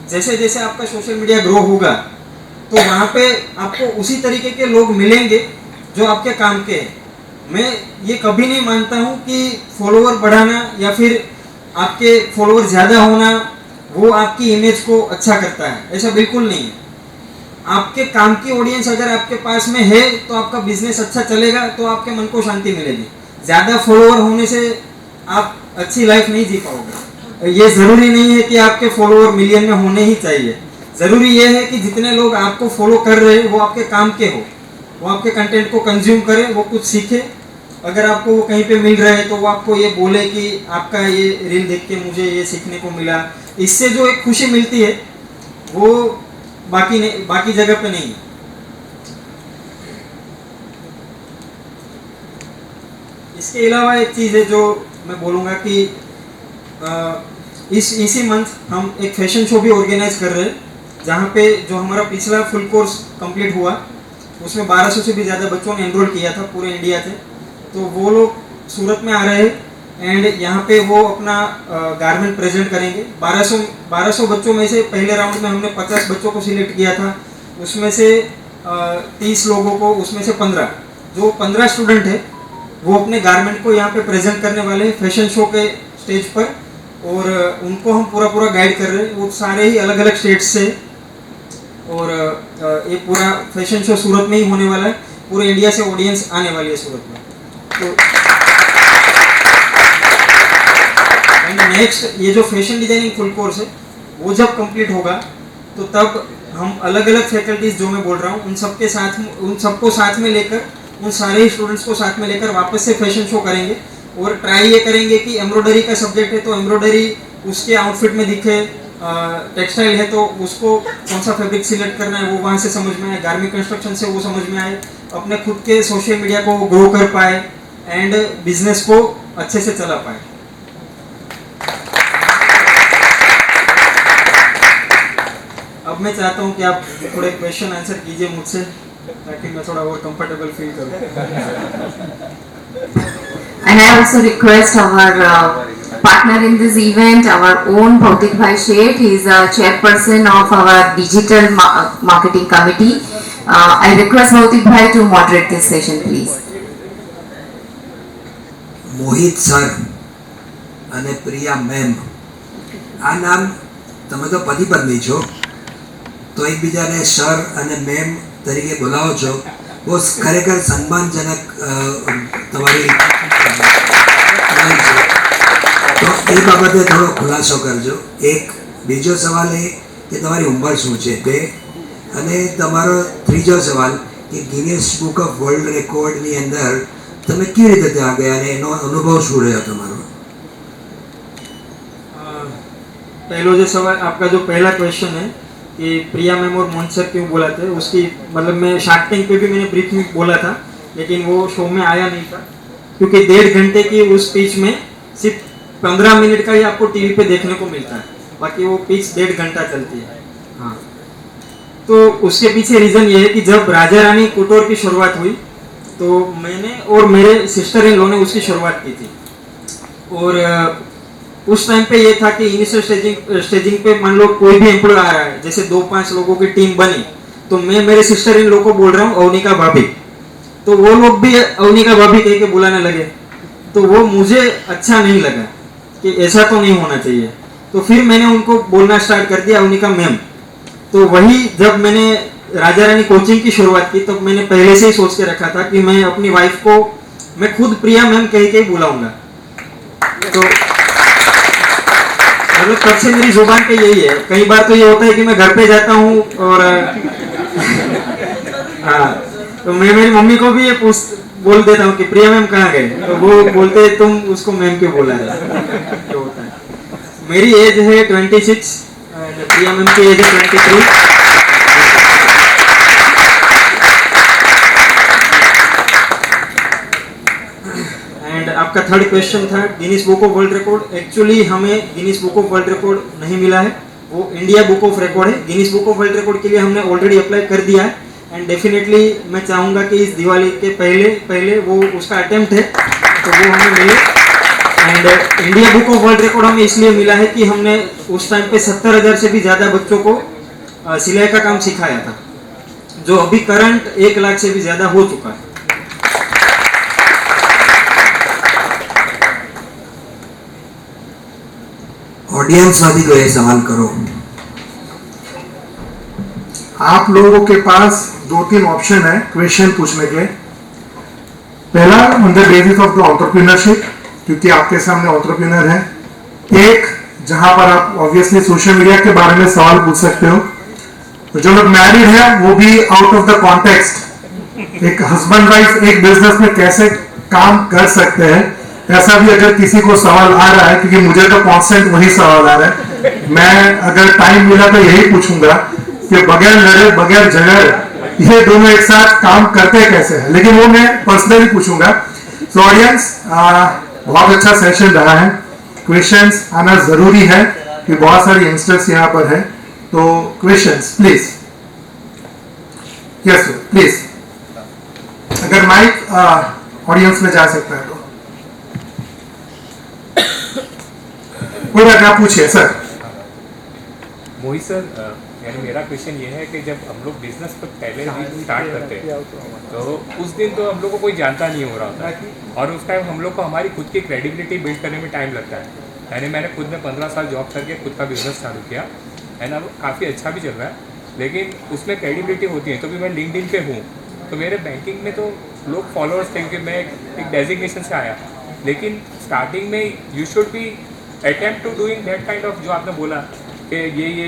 G: जैसे जैसे आपका सोशल मीडिया ग्रो होगा तो वहाँ पे आपको उसी तरीके के लोग मिलेंगे जो आपके काम के हैं। मैं ये कभी नहीं मानता हूँ कि फॉलोअर बढ़ाना या फिर आपके फॉलोअर ज़्यादा होना वो आपकी इमेज को अच्छा करता है, ऐसा बिल्कुल नहीं है। आपके काम की ऑडियंस अगर आपके पास में है तो आपका बिजनेस अच्छा चलेगा, तो आपके मन को शांति मिलेगी। ज़्यादा फॉलोअर होने से आप अच्छी लाइफ नहीं जी पाओगे। ये ज़रूरी नहीं है कि आपके फॉलोअर मिलियन में होने ही चाहिए। ज़रूरी ये है कि जितने लोग आपको फॉलो कर रहे हैं वो आपके काम के हो, वो आपके कंटेंट को कंज्यूम करें, वो कुछ सीखे। अगर आपको वो कहीं पे मिल रहा है तो वो आपको ये बोले कि आपका ये रील देख के मुझे ये सीखने को मिला। इससे जो एक खुशी मिलती है वो बाकी जगह पे नहीं है। इसके अलावा एक चीज़ है जो मैं बोलूँगा कि इसी मंथ हम एक फैशन शो भी ऑर्गेनाइज कर रहे हैं, जहाँ पे जो हमारा पिछला फुल कोर्स कंप्लीट हुआ उसमें 1200 से भी ज़्यादा बच्चों ने एनरोल किया था पूरे इंडिया से। तो वो लोग सूरत में आ रहे हैं एंड यहाँ पे वो अपना गारमेंट प्रेजेंट करेंगे। 1200 बच्चों में से पहले राउंड में हमने 50 बच्चों को सिलेक्ट किया था, उसमें से 30 लोगों को, उसमें से 15 स्टूडेंट है वो अपने गारमेंट को यहाँ पे प्रेजेंट करने वाले हैं फैशन शो के स्टेज पर, और उनको हम पूरा गाइड कर रहे हैं। वो सारे ही अलग अलग स्टेट से, और ये पूरा फैशन शो सूरत में ही होने वाला है। पूरे इंडिया से ऑडियंस आने वाली है सूरत में। तो नेक्स्ट ये जो फैशन डिजाइनिंग फुल कोर्स है वो जब कंप्लीट होगा तो तब हम अलग अलग फैकल्टीज जो मैं बोल रहा हूँ उन सबको साथ में लेकर, उन सारे स्टूडेंट्स को साथ में लेकर वापस से फैशन शो करेंगे। और ट्राई ये करेंगे कि एम्ब्रॉयडरी का सब्जेक्ट है तो एम्ब्रॉयडरी उसके आउटफिट में दिखे, टेक्सटाइल है तो उसको कौन सा फैब्रिक सिलेक्ट करना है वो वहाँ से समझ में आए, गारमेंट कंस्ट्रक्शन से वो समझ में आए, अपने खुद के सोशल मीडिया को ग्रो कर पाए एंड बिजनेस को अच्छे से चला पाए। अब मैं चाहता हूं कि आप थोड़े क्वेश्चन आंसर कीजिए मुझसे, ताकि मैं थोड़ा और कंफर्टेबल फील करूं।
A: And I also request our partner in this event, our own Bhautik Bhai Sheth. He is a chairperson of our digital marketing committee. I request Bhautik Bhai to moderate this session, please.
J: Mohit sir અને Priya ma'am, આ નામ તમે તો પતિ પત્ની છો, તો એકબીજાને સર અને મેમ તરીકે બોલાવો છો, બહુ ખરેખર સન્માનજનક તમારી છે, તો એ બાબતે થોડો ખુલાસો કરજો. એક બીજો સવાલ એ કે તમારી ઉંમર શું છે તે, અને તમારો ત્રીજો સવાલ કે ગિનિસ બુક ઓફ વર્લ્ડ રેકોર્ડની અંદર તમે કેવી રીતે ત્યાં ગયા અને એનો અનુભવ શું રહ્યો તમારો?
G: पहलो जो सवाल आपका जो पहला क्वेश्चन है कि प्रिया मैम और मोहन सर क्यों बोला थे, उसकी मतलब मैं शार्क टैंक पे भी मैंने ब्रीफ में बोला था, लेकिन वो शो में आया नहीं था क्योंकि 1.5 घंटे की उस स्पीच में सिर्फ 15 मिनट का ही आपको टीवी पे देखने को मिलता है, बाकी वो स्पीच 1.5 घंटा चलती है। हाँ, तो उसके पीछे रीज़न ये है कि जब राजा रानी कुटोर की शुरुआत हुई तो मैंने और मेरे सिस्टर इन लॉ ने उसकी शुरुआत की थी, और उस टाइम पे ये था कि इनिशियल स्टेजिंग पे मान लो कोई भी एम्प्लॉय आ रहा है, जैसे 2-5 लोगों की टीम बनी, तो मैं मेरे सिस्टर इन लॉ को बोल रहा हूँ अवनिका भाभी, तो वो लोग भी अवनिका भाभी कह के बुलाने लगे, तो वो मुझे अच्छा नहीं लगा कि ऐसा तो नहीं होना चाहिए, तो फिर मैंने उनको बोलना स्टार्ट कर दिया अवनिका मैम। तो वही जब मैंने राजा रानी कोचिंग की शुरुआत की तो मैंने पहले से ही सोच के रखा था कि मैं अपनी वाइफ को मैं खुद प्रिया मैम कह के बुलाऊंगा, तो मतलब तब से मेरी जुबान पे यही है। कई बार तो ये होता है कि मैं घर पे जाता हूँ और हाँ, तो मैं मेरी मम्मी को भी ये बोल देता हूँ कि प्रिया मैम कहाँ गए, तो वो बोलते हैं तुम उसको मैम क्यों बोला है, तो होता है। मेरी एज है 26 और प्रिया मैम की एज है 23। एंड आपका थर्ड क्वेश्चन था Guinness book of world record. Actually हमें Guinness book of world record नहीं मिला है, वो इंडिया बुक ऑफ रिकॉर्ड है। Guinness book of world record के लिए हमने ऑलरेडी अप्लाई कर दिया है, एंड डेफिनेटली मैं चाहूँगा कि इस दिवाली के पहले वो उसका अटेम्प्ट है तो वो हमें मिले। And India book of world record हमें इसलिए मिला है कि हमने उस टाइम पे 70,000 से भी ज़्यादा बच्चों को सिलाई का काम सिखाया था, जो अभी करंट 1 लाख से भी ज़्यादा हो चुका है।
J: ऑडियंस માંથી કોઈ સવાલ કરો।
K: आप लोगों के पास 2-3 ऑप्शन है क्वेश्चन पूछने के। पहला on the basis of the entrepreneurship, क्योंकि आपके सामने एंटरप्रेन्योर है। एक जहां पर आप ऑब्वियसली सोशल मीडिया के बारे में सवाल पूछ सकते हो, तो जो लोग मैरिड है वो भी आउट ऑफ द कॉन्टेक्स्ट एक हस्बैंड वाइफ एक बिजनेस में कैसे काम कर सकते हैं, ऐसा भी अगर किसी को सवाल आ रहा है, क्योंकि मुझे तो कांस्टेंट वही सवाल आ रहा है। मैं अगर टाइम मिला तो यही पूछूंगा कि बगैर लड़े बगैर झगड़े ये दोनों एक साथ काम करते कैसे हैं, लेकिन वो मैं पर्सनली पूछूंगा। सो ऑडियंस, बहुत अच्छा सेशन रहा है। क्वेश्चंस आना जरूरी है कि बहुत सारे यंगस्टर्स यहाँ पर है, तो questions please. Yes sir please, अगर माइक ऑडियंस में जा सकता है तो क्या पूछिए सर।
L: मोहित सर, यानी मेरा क्वेश्चन ये है कि जब हम लोग बिजनेस पर पहले दिन स्टार्ट करते हैं तो उस दिन तो हम लोग को कोई जानता नहीं हो रहा होता है, और उस टाइम हम लोग को हमारी खुद की क्रेडिबिलिटी बिल्ड करने में टाइम लगता है। यानी मैंने खुद में 15 साल जॉब करके खुद का बिजनेस चालू किया है ना, वो काफ़ी अच्छा भी चल रहा है, लेकिन उसमें क्रेडिबिलिटी होती है। तो भी मैं लिंक्डइन पे हूँ, तो मेरे बैंकिंग में तो लोग फॉलोअर्स थे क्योंकि मैं एक डेजिग्नेशन से आया, लेकिन स्टार्टिंग में you should be attempt to doing that kind of, जो आपने बोला कि ये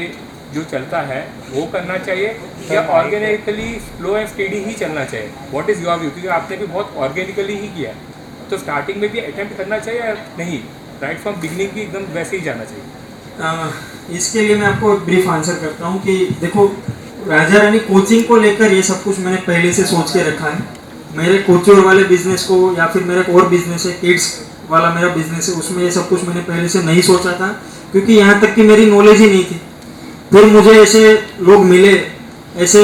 L: जो चलता है वो करना चाहिए या ऑर्गेनिकली स्लो एंड स्टेडी ही चलना चाहिए। व्हाट इज़ योर व्यू, क्योंकि आपने भी बहुत ऑर्गेनिकली ही किया, तो स्टार्टिंग में भी अटेम्प्ट करना चाहिए या नहीं, राइट फ्रॉम बिगनिंग भी एकदम वैसे ही जाना चाहिए?
G: इसके लिए मैं आपको ब्रीफ आंसर करता हूँ कि देखो राजा रानी कोचिंग को लेकर ये सब कुछ मैंने पहले से सोच के रखा है। मेरे कोचिंग वाले बिजनेस को या फिर मेरा एक और बिजनेस है, किड्स वाला मेरा बिजनेस है, उसमें ये सब कुछ मैंने पहले से नहीं सोचा था, क्योंकि यहाँ तक कि मेरी नॉलेज ही नहीं थी। फिर मुझे ऐसे लोग मिले, ऐसे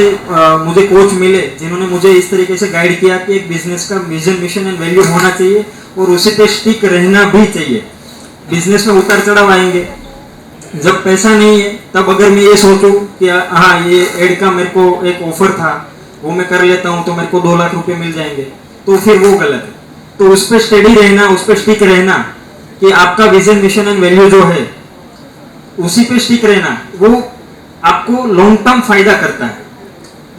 G: मुझे कोच मिले जिन्होंने मुझे इस तरीके से गाइड किया कि एक बिजनेस का विजन, मिशन एंड वैल्यू होना चाहिए और उसी पे स्टिक रहना भी चाहिए। बिजनेस में उतार चढ़ाव आएंगे, जब पैसा नहीं है तब अगर मैं ये सोचूं कि हाँ ये एड का मेरे को एक ऑफर था वो मैं कर लेता हूँ तो मेरे को 2 लाख रुपए मिल जाएंगे, तो फिर वो गलत है। तो उस पर स्टडी रहना, उस पर स्टिक रहना कि आपका विजन, मिशन एंड वैल्यू जो है उसी पे स्टिक रहना, वो आपको लॉन्ग टर्म फायदा करता है।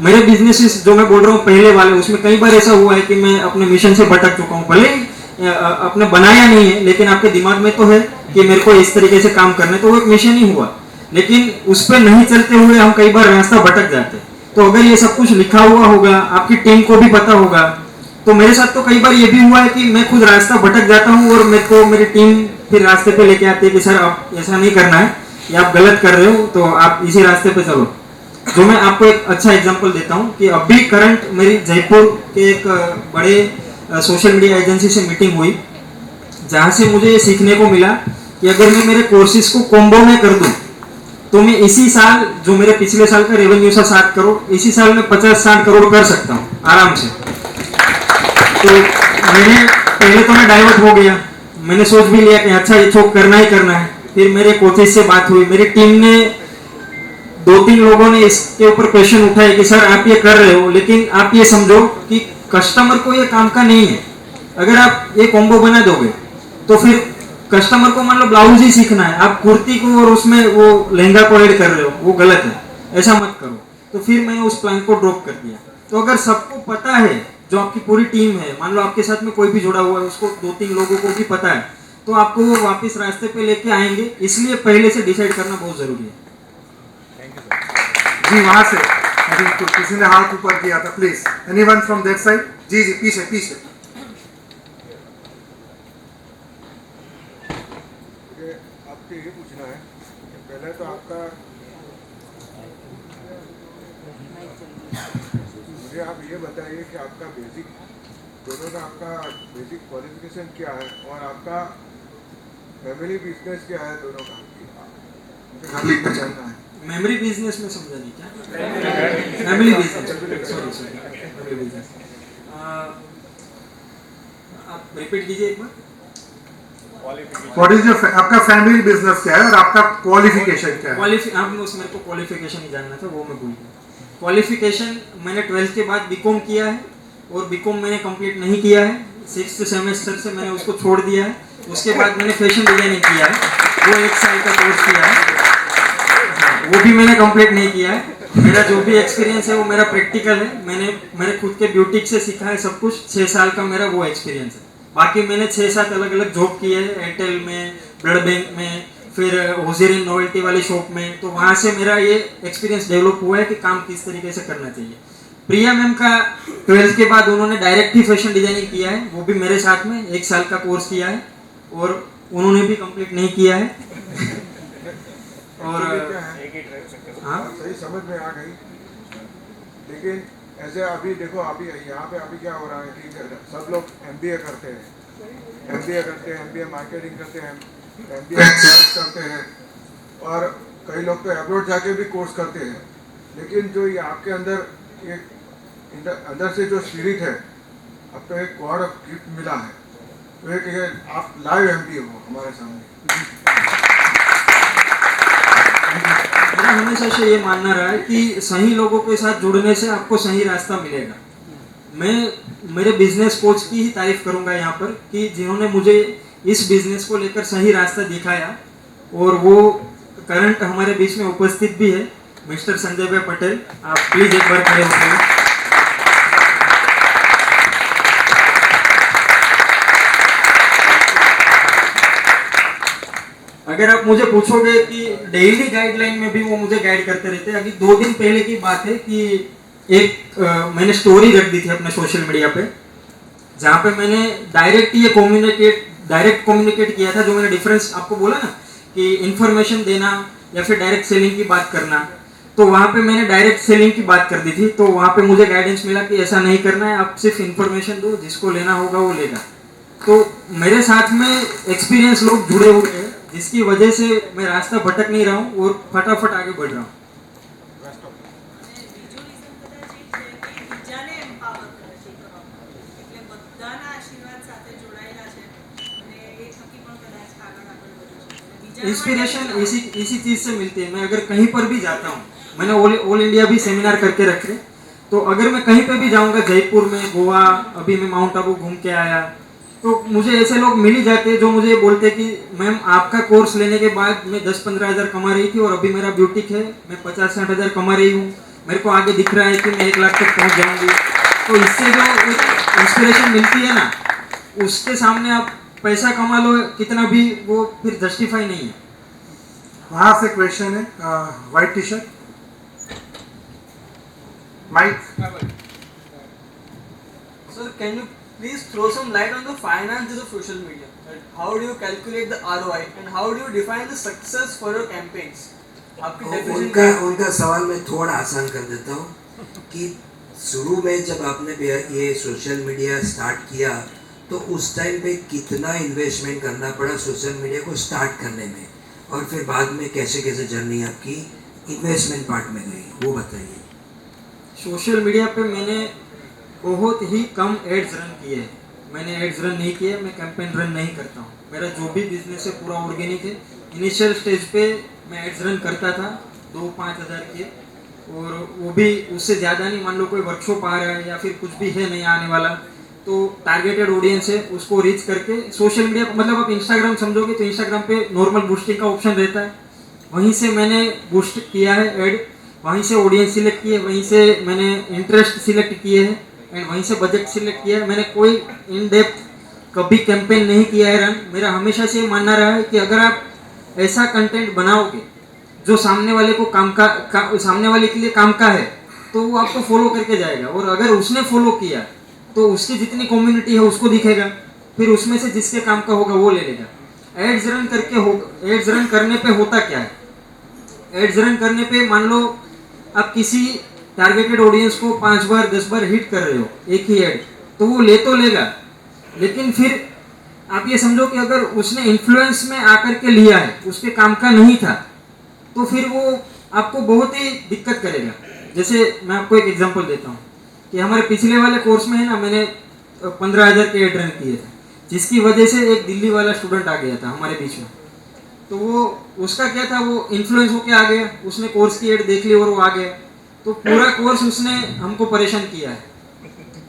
G: मेरे बिजनेसेस जो मैं बोल रहा हूँ पहले वाले, उसमें कई बार ऐसा हुआ है कि मैं अपने मिशन से भटक चुका हूँ। भले ही अपने बनाया नहीं है, लेकिन आपके दिमाग में तो है कि मेरे को इस तरीके से काम करना है, तो वो एक मिशन ही हुआ, लेकिन उस पर नहीं चलते हुए हम कई बार रास्ता भटक जाते हैं। तो अगर ये सब कुछ लिखा हुआ होगा, आपकी टीम को भी पता होगा, तो मेरे साथ तो कई बार ये भी हुआ है कि मैं खुद रास्ता भटक जाता हूँ और मेरे को मेरी टीम फिर रास्ते पे लेके आती है कि सर आप ऐसा नहीं करना है, ये आप गलत कर रहे हो, तो आप इसी रास्ते पे चलो। जो मैं आपको एक अच्छा एग्जांपल देता हूँ कि अभी करंट मेरी जयपुर के एक बड़े सोशल मीडिया एजेंसी से मीटिंग हुई, जहाँ से मुझे ये सीखने को मिला कि अगर मैं मेरे कोर्सेज को कॉम्बो में कर दूं तो मैं इसी साल जो मेरे पिछले साल का रेवेन्यू था 7 करोड़, इसी साल में 50-60 करोड़ कर सकता हूँ आराम से। तो मैंने पहले तो मैं डाइवर्ट हो गया, मैंने सोच भी लिया कि अच्छा ये चोक करना ही करना है। फिर मेरे कोचेज से बात हुई, मेरी टीम ने 2-3 लोगों ने इसके ऊपर क्वेश्चन उठाए कि सर आप ये कर रहे हो, लेकिन आप ये समझो कि कस्टमर को ये काम का नहीं है। अगर आप ये कॉम्बो बना दोगे तो फिर कस्टमर को मान लो ब्लाउज ही सीखना है, आप कुर्ती को और उसमें वो लहंगा को ऐड कर रहे हो, वो गलत है, ऐसा मत करो। तो फिर मैंने उस प्लान को ड्रॉप कर दिया। तो अगर सबको पता है, जो आपकी पूरी टीम है, मान लो आपके साथ में कोई भी जुड़ा हुआ है, उसको 2-3 लोगों को भी पता है, तो आपको वो वापस रास्ते पे लेके आएंगे। इसलिए पहले से डिसाइड करना बहुत जरूरी है।
K: जी वहाँ से किसी ने हाथ ऊपर किया था, please anyone from that side. जी जी पीछे पीछे।
M: आपसे ये पूछना है कि पहले तो आपका मुझे आप ये बताइए कि आपका बेसिक, दोनों का आपका बेसिक क्वालिफिकेशन क्या है और आपका फैमिली बिजनेस क्या है, दोनों का मुझे जानना है।
G: मेमोरी बिजनेस में समझा नहीं क्या? Family business, sorry family business. आप रिपीट कीजिए एक बार।
K: व्हाट इज योर, आपका फैमिली बिजनेस क्या है और आपका क्वालिफिकेशन क्या है?
G: आपने उसमें मेरे को क्वालिफिकेशन ही जानना था, वो मैं भूल गया। क्वालिफिकेशन मैंने 12th के बाद बीकॉम किया है और बीकॉम मैंने कंप्लीट नहीं किया है, 6th सेमेस्टर से मैंने उसको छोड़ दिया है। उसके बाद मैंने फैशन डिजाइनिंग किया है, वो 1 साल का कोर्स किया है, वो भी मैंने कंप्लीट नहीं किया है। मेरा जो भी एक्सपीरियंस है वो मेरा प्रैक्टिकल है, मैंने मेरे खुद के ब्यूटिक से सीखा है सब कुछ। 6 साल का मेरा वो एक्सपीरियंस है। बाकी मैंने 6-7 अलग अलग जॉब किए हैं, एयरटेल में, ब्लड बैंक में, फिर होजेरिन नोवेल्टी वाली शॉप में। तो वहाँ से मेरा ये एक्सपीरियंस डेवलप हुआ है कि काम किस तरीके से करना चाहिए। प्रिया मैम का 12th के बाद उन्होंने डायरेक्ट ही फैशन डिजाइनिंग किया है, वो भी मेरे साथ में 1 साल का कोर्स किया है और उन्होंने भी कंप्लीट नहीं किया है। और
M: हाँ सही समझ में आ गई, लेकिन ऐसे अभी देखो अभी यहाँ पे अभी क्या हो रहा है कि सब लोग MBA करते हैं, MBA मार्केटिंग करते हैं, MBA सेल्स करते हैं और कई लोग तो अब्रॉड जाके भी कोर्स करते हैं। लेकिन जो ये आपके अंदर एक अंदर से जो स्पिरिट है, अब तो एक गॉड ऑफ गिफ्ट मिला है, तो एक आप लाइव MBA हो हमारे सामने।
G: मेरा हमेशा से ये मानना रहा है कि सही लोगों के साथ जुड़ने से आपको सही रास्ता मिलेगा। मैं मेरे बिजनेस कोच की ही तारीफ करूंगा यहाँ पर कि जिन्होंने मुझे इस बिजनेस को लेकर सही रास्ता दिखाया, और वो करंट हमारे बीच में उपस्थित भी है, मिस्टर संजय भाई पटेल। आप प्लीज एक बार खड़े होकर। अगर आप मुझे पूछोगे कि डेली गाइडलाइन में भी वो मुझे गाइड करते रहते हैं। अभी 2 दिन पहले की बात है कि एक मैंने स्टोरी रख दी थी अपने सोशल मीडिया पे, जहाँ पे मैंने डायरेक्ट कम्युनिकेट किया था। जो मैंने डिफरेंस आपको बोला ना कि इंफॉर्मेशन देना या फिर डायरेक्ट सेलिंग की बात करना, तो वहाँ पे मैंने डायरेक्ट सेलिंग की बात कर दी थी, तो वहाँ पे मुझे गाइडेंस मिला कि ऐसा नहीं करना है, आप सिर्फ इन्फॉर्मेशन दो, जिसको लेना होगा वो लेगा। तो मेरे साथ में एक्सपीरियंस लोग जुड़े हुए हैं, जिसकी वजह से मैं रास्ता भटक नहीं रहा हूँ और फटाफट आगे बढ़ रहा हूँ। इंस्पिरेशन इसी चीज़ से मिलती है। मैं अगर कहीं पर भी जाता हूँ, मैंने ऑल इंडिया भी सेमिनार करके रखे, तो अगर मैं कहीं पे भी जाऊँगा, जयपुर में, गोवा, अभी मैं माउंट आबू घूम के आया, तो मुझे ऐसे लोग मिल ही जाते हैं जो मुझे बोलते कि मैम आपका कोर्स लेने के बाद मैं 10-15 हज़ार कमा रही थी और अभी मेरा ब्यूटिक है, मैं 50-60 हज़ार कमा रही हूँ, मेरे को आगे दिख रहा है कि मैं 1 लाख तक पहुँच जाऊँगी। तो इससे जो इंस्पिरेशन मिलती है ना, उसके सामने आप पैसा कमा लो कितना भी, वो फिर जस्टिफाई नहीं है।
K: वहाँ से क्वेश्चन है, white T shirt, mic.
C: Sir, can you please throw some light on the finances of social media? How do you calculate the ROI and how do you define the success for your campaigns? आपकी definition
J: उनका सवाल मैं थोड़ा आसान कर देता हूँ कि शुरू में जब आपने ये सोशल मीडिया स्टार्ट किया तो उस टाइम पे कितना इन्वेस्टमेंट करना पड़ा सोशल मीडिया को स्टार्ट करने में, और फिर बाद में कैसे कैसे जर्नी आपकी इन्वेस्टमेंट पार्ट में गई, वो बताइए।
G: सोशल मीडिया पे मैंने बहुत ही कम एड्स रन किए हैं। मैंने एड्स रन नहीं किए, मैं कैंपेन रन नहीं करता हूँ। मेरा जो भी बिजनेस है पूरा ऑर्गेनिक है। इनिशियल स्टेज पे मैं एड्स रन करता था 2-5 हज़ार के, और वो भी उससे ज़्यादा नहीं। मान लो कोई वर्कशॉप आ रहा है या फिर कुछ भी है नहीं आने वाला, तो टारगेटेड ऑडियंस है, उसको रीच करके सोशल मीडिया, मतलब आप इंस्टाग्राम समझोगे तो इंस्टाग्राम पे नॉर्मल बूस्टिंग का ऑप्शन रहता है, वहीं से मैंने बूस्ट किया है ऐड, वहीं से ऑडियंस सिलेक्ट किए, वहीं से मैंने इंटरेस्ट सिलेक्ट किए हैं एंड वहीं से बजट सिलेक्ट किया है। मैंने कोई इन डेप्थ कभी कैंपेन नहीं किया है रन। मेरा हमेशा से मानना रहा है कि अगर आप ऐसा कंटेंट बनाओगे जो सामने वाले को सामने वाले के लिए काम का है, तो वो आपको फॉलो करके जाएगा, और अगर उसने फॉलो किया तो उसकी जितनी कम्युनिटी है उसको दिखेगा, फिर उसमें से जिसके काम का होगा वो ले लेगा। एड्स रन एड्स रन करने पे होता क्या है, एड्स रन करने पे मान लो आप किसी टारगेटेड ऑडियंस को 5 बार 10 बार हिट कर रहे हो एक ही एड, तो वो ले तो लेगा, लेकिन फिर आप ये समझो कि अगर उसने इन्फ्लुएंस में आकर के लिया है, उसके काम का नहीं था, तो फिर वो आपको बहुत ही दिक्कत करेगा। जैसे मैं आपको एक एग्जांपल देता हूँ कि हमारे पिछले वाले कोर्स में है ना, मैंने 15 हज़ार के एड रन किए थे, जिसकी वजह से एक दिल्ली वाला स्टूडेंट आ गया था हमारे बीच में। तो वो उसका क्या था, वो इन्फ्लुएंस होके आ गया, उसने कोर्स की एड देख ली और वो आ गया। तो पूरा कोर्स उसने हमको परेशान किया है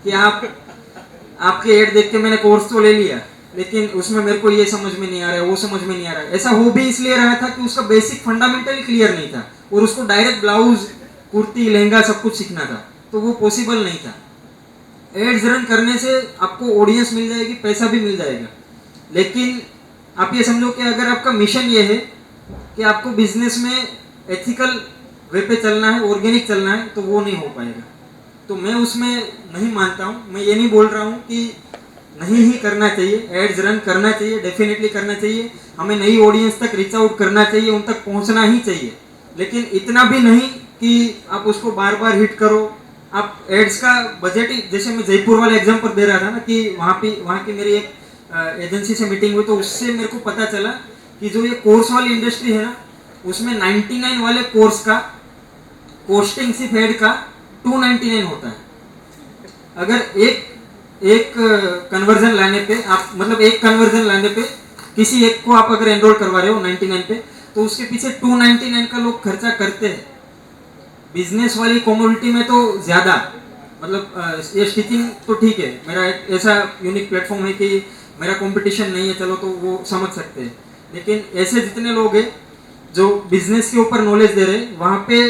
G: कि आपके एड देख के मैंने कोर्स तो ले लिया, लेकिन उसमें मेरे को ये समझ में नहीं आ रहा है, वो समझ में नहीं आ रहा है। ऐसा हो भी इसलिए रहा था कि उसका बेसिक फंडामेंटल क्लियर नहीं था, और उसको डायरेक्ट ब्लाउज, कुर्ती, लहंगा सब कुछ सीखना था, तो वो पॉसिबल नहीं था। एड्स रन करने से आपको ऑडियंस मिल जाएगी, पैसा भी मिल जाएगा, लेकिन आप ये समझो कि अगर आपका मिशन ये है कि आपको बिजनेस में एथिकल वे पे चलना है, ऑर्गेनिक चलना है, तो वो नहीं हो पाएगा। तो मैं उसमें नहीं मानता हूँ। मैं ये नहीं बोल रहा हूँ कि नहीं ही करना चाहिए, एड्स रन करना चाहिए, डेफिनेटली करना चाहिए, हमें नई ऑडियंस तक रीच आउट करना चाहिए, उन तक पहुँचना ही चाहिए, लेकिन इतना भी नहीं कि आप उसको बार बार हिट करो। आप एड्स का बजट ही, जैसे मैं जयपुर वाला एग्जाम्पल दे रहा था ना कि वहाँ की मेरी एक एजेंसी से मीटिंग हुई, तो उससे मेरे को पता चला कि जो ये कोर्स वाली इंडस्ट्री है ना, उसमें 99 वाले कोर्स का कॉस्टिंग सिर्फ एड का 299 होता है। अगर एक कन्वर्जन लाने पे आप, मतलब एक कन्वर्जन लाने पे किसी एक को आप अगर एनरोल करवा रहे हो 99 पे, तो उसके पीछे 299 का लोग खर्चा करते हैं। बिजनेस वाली कम्युनिटी में तो ज़्यादा, मतलब ये स्टिचिंग तो ठीक है, मेरा एक ऐसा यूनिक प्लेटफॉर्म है कि मेरा कंपटीशन नहीं है, चलो तो वो समझ सकते हैं, लेकिन ऐसे जितने लोग हैं जो बिजनेस के ऊपर नॉलेज दे रहे हैं, वहाँ पे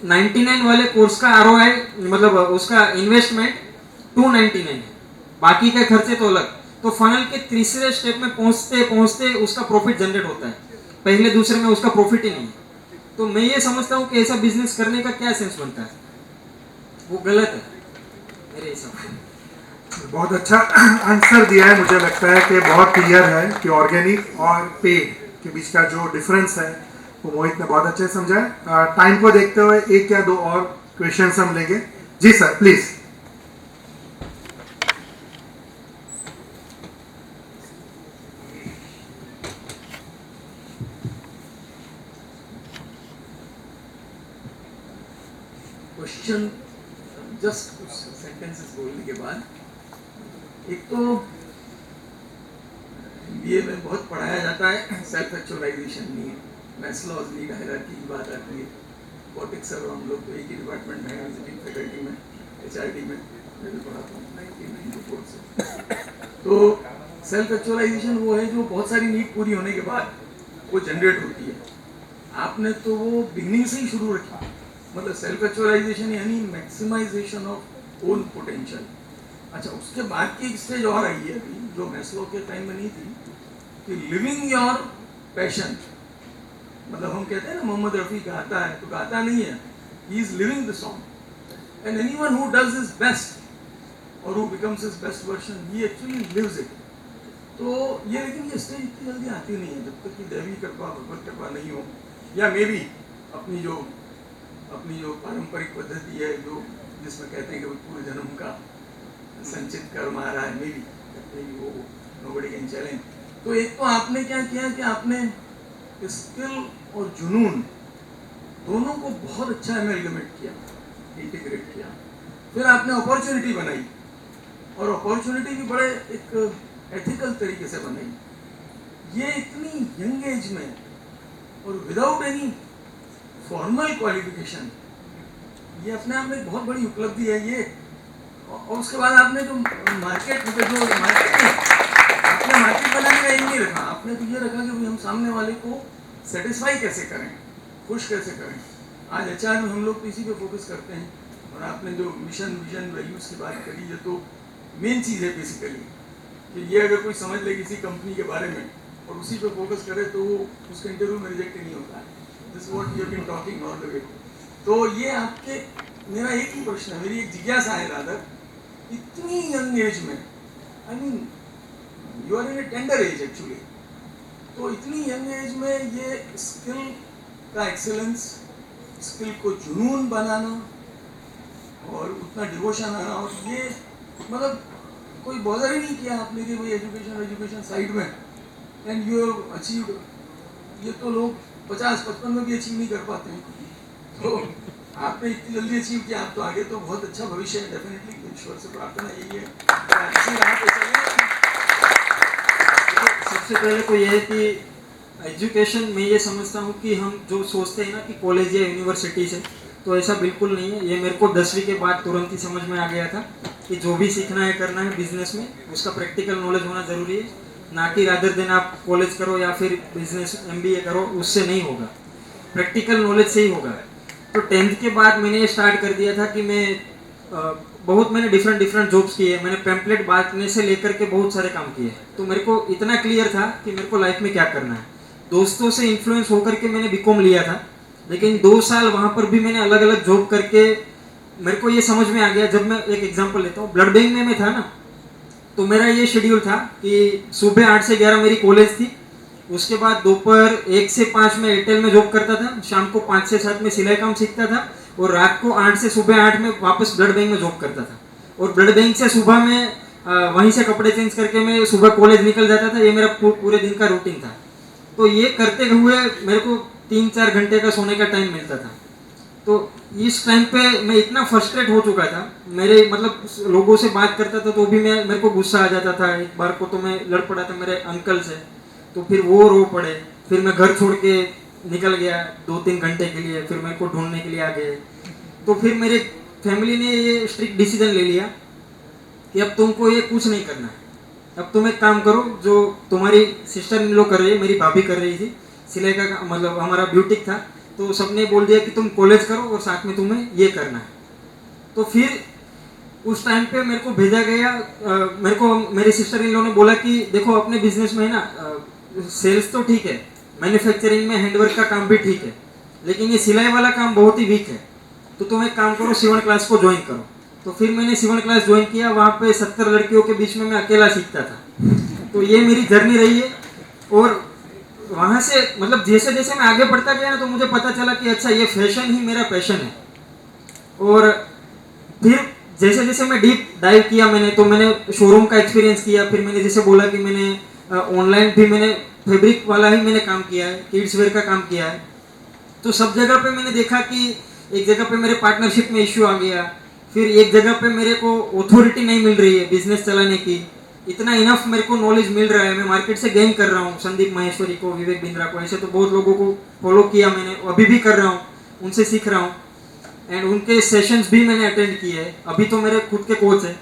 G: 99 वाले कोर्स का ROI, मतलब उसका इन्वेस्टमेंट 299 है, बाकी के खर्चे तो अलग। तो फनल के तीसरे स्टेप में पहुँचते पहुँचते उसका प्रॉफिट जनरेट होता है, पहले दूसरे में उसका प्रॉफिट ही नहीं है। तो मैं ये समझता हूँ कि ऐसा बिजनेस करने का क्या सेंस बनता है, वो गलत है मेरे हिसाब से।
K: बहुत अच्छा आंसर दिया है। मुझे लगता है कि बहुत क्लियर है कि ऑर्गेनिक और पेड के बीच का जो डिफरेंस है वो मोहित ने बहुत अच्छे से समझाया। टाइम को देखते हुए एक या दो और क्वेश्चंस हम लेंगे। जी सर प्लीज।
N: क्वेश्चन जस्ट कुछ सेंटेंसेस बोलने के बाद, एक तो MBA में बहुत पढ़ाया जाता है सेल्फ एक्चुअलाइजेशन नहीं, मैस्लोज नीड हायरार्की की बात आती है। रोबोटिक्स सर हम लोग तो एक ही डिपार्टमेंट में विजिटिंग फैकल्टी में HRD में मैं भी पढ़ाता हूँ 1994 से। तो सेल्फ एक्चुअलाइजेशन वो है जो बहुत सारी नीड पूरी होने के बाद वो जनरेट होती है। आपने तो वो बिगनिंग से ही शुरू रखी, मतलब सेल्फ एक्चुअलाइजेशन यानी मैक्सिमाइजेशन ऑफ ओन पोटेंशियल। अच्छा, उसके बाद की एक स्टेज और आई है अभी जो मैस्लो के टाइम में नहीं थी, कि लिविंग योर पैशन। मतलब हम कहते हैं ना मोहम्मद रफ़ी गाता है तो गाता नहीं है, he is living the song and anyone who does his best और who becomes his best version he actually lives it. तो ये लेकिन ये स्टेज इतनी जल्दी आती नहीं है जब तक कि दैवी कृपा भगवत कृपा नहीं हो, या मे बी अपनी जो पारंपरिक पद्धति है जो जिसमें कहते हैं कि पूरे जन्म का संचित कर्म आ रहा है, मे बी वो नोबडी कैन चैलेंज। तो एक तो आपने क्या किया कि आपने स्किल और जुनून दोनों को बहुत अच्छा एमेलगमेट किया, इंटीग्रेट किया। फिर आपने अपॉर्चुनिटी बनाई और अपॉर्चुनिटी भी बड़े एक एथिकल तरीके से बनाई। ये इतनी यंग एज में और विदाउट एनी फॉर्मल क्वालिफिकेशन, ये अपने आप में एक बहुत बड़ी उपलब्धि है ये। और उसके बाद आपने जो मार्केट आपने मार्केट बनाने का एम नहीं रखा, आपने तो ये रखा कि भाई हम सामने वाले को सेटिस्फाई कैसे करें, खुश कैसे करें। आज HR में हम लोग तो इसी पे फोकस करते हैं, और आपने जो मिशन विजन वैल्यूज़ की बात करी है तो मेन चीज़ है बेसिकली कि ये अगर कोई समझ ले किसी कंपनी के बारे में और उसी पे फोकस करे तो वो उसके इंटरव्यू में रिजेक्ट ही नहीं होता है। This what you have been talking all the way. तो ये आपके, मेरा एक ही प्रश्न है, मेरी एक जिज्ञासा है रादर, इतनी यंग एज में, I mean you are in a tender age actually, तो इतनी यंग एज में ये स्किल का एक्सेलेंस, स्किल को जुनून बनाना और उतना डिवोशन आना, और ये मतलब कोई बॉदर ही नहीं किया आपने कि भाई एजुकेशन साइड में, एंड यू हैव अचीव्ड। ये तो लोग 50-55 में भी अचीव नहीं कर पाते हैं, तो आपने इतनी जल्दी अचीव किया। आप तो आगे तो बहुत अच्छा भविष्य है डेफिनेटली, ईश्वर से प्रार्थना यही है अच्छी राह पे चलें।
G: सबसे पहले तो यह है कि एजुकेशन में ये समझता हूँ कि हम जो सोचते हैं ना कि कॉलेज या यूनिवर्सिटी से, तो ऐसा बिल्कुल नहीं है। ये मेरे को 10वीं के बाद तुरंत ही समझ में आ गया था कि जो भी सीखना है करना है बिजनेस में, उसका प्रैक्टिकल नॉलेज होना ज़रूरी है, ना कि रादर देन आप कॉलेज करो या फिर बिजनेस MBA करो, उससे नहीं होगा, प्रैक्टिकल नॉलेज से ही होगा। तो 10th के बाद मैंने स्टार्ट कर दिया था कि मैं मैंने डिफरेंट जॉब्स किए, मैंने पैम्पलेट बांटने से लेकर के बहुत सारे काम किए। तो मेरे को इतना क्लियर था कि मेरे को लाइफ में क्या करना है। दोस्तों से इन्फ्लुएंस होकर के मैंने BCom लिया था, लेकिन 2 साल वहाँ पर भी मैंने अलग अलग जॉब करके मेरे को ये समझ में आ गया। जब मैं एक एग्जांपल लेता हूँ, ब्लड बैंक में मैं था ना, तो मेरा ये शेड्यूल था कि सुबह 8 से 11 मेरी कॉलेज थी, उसके बाद दोपहर 1 से 5 में एयरटेल में जॉब करता था, शाम को 5 से 7 में सिलाई काम सीखता था, और रात को 8 से सुबह 8 में वापस ब्लड बैंक में जॉब करता था। और ब्लड बैंक से सुबह में वहीं से कपड़े चेंज करके मैं सुबह कॉलेज निकल जाता था। ये मेरा पूरे दिन का रूटीन था। तो ये करते हुए मेरे को 3-4 घंटे का सोने का टाइम मिलता था। तो इस टाइम पे मैं इतना फ्रस्ट्रेट हो चुका था, मेरे मतलब लोगों से बात करता था तो भी मेरे को गुस्सा आ जाता था। एक बार को तो मैं लड़ पड़ा था मेरे अंकल से, तो फिर वो रो पड़े, फिर मैं घर छोड़ के निकल गया 2-3 घंटे के लिए, फिर मेरे को ढूंढने के लिए आ गए। तो फिर मेरे फैमिली ने ये स्ट्रिक्ट डिसीजन ले लिया कि अब तुमको ये कुछ नहीं करना है, अब तुम एक काम करो जो तुम्हारी सिस्टर इन लोग कर रही है, मेरी भाभी कर रही थी, सिलाई का मतलब हमारा ब्यूटिक था, तो सबने बोल दिया कि तुम कॉलेज करो और साथ में तुम्हें ये करना है। तो फिर उस टाइम पे मेरे को भेजा गया, मेरे को मेरी सिस्टर इन लोगों ने बोला कि देखो अपने बिजनेस में है ना, सेल्स तो ठीक है, मैन्युफैक्चरिंग में हैंडवर्क का काम भी ठीक है, लेकिन ये सिलाई वाला काम बहुत ही वीक है, तो तुम एक काम करो सीवन क्लास को ज्वाइन करो। तो फिर मैंने सीवन क्लास ज्वाइन किया, वहाँ पे 70 लड़कियों के बीच में मैं अकेला सीखता था। तो ये मेरी जर्नी रही है। और वहाँ से मतलब जैसे जैसे मैं आगे बढ़ता गया ना, तो मुझे पता चला कि अच्छा ये फैशन ही मेरा पैशन है। और फिर जैसे जैसे मैं डीप डाइव किया तो मैंने शोरूम का एक्सपीरियंस किया। फिर मैंने जैसे बोला कि मैंने ऑनलाइन भी मैंने फैब्रिक वाला ही मैंने काम किया है, किड्स वेयर का काम किया है। तो सब जगह पे मैंने देखा कि एक जगह पे मेरे पार्टनरशिप में इश्यू आ गया, फिर एक जगह पे मेरे को अथॉरिटी नहीं मिल रही है बिजनेस चलाने की, इतना इनफ मेरे को नॉलेज मिल रहा है, मैं मार्केट से गेन कर रहा हूँ। संदीप माहेश्वरी को, विवेक बिंद्रा को, ऐसे तो बहुत लोगों को फॉलो किया मैंने, अभी भी कर रहा हूँ, उनसे सीख रहा हूँ। एंड उनके सेशंस भी मैंने अटेंड किए हैं, अभी तो मेरे खुद के कोच हैं।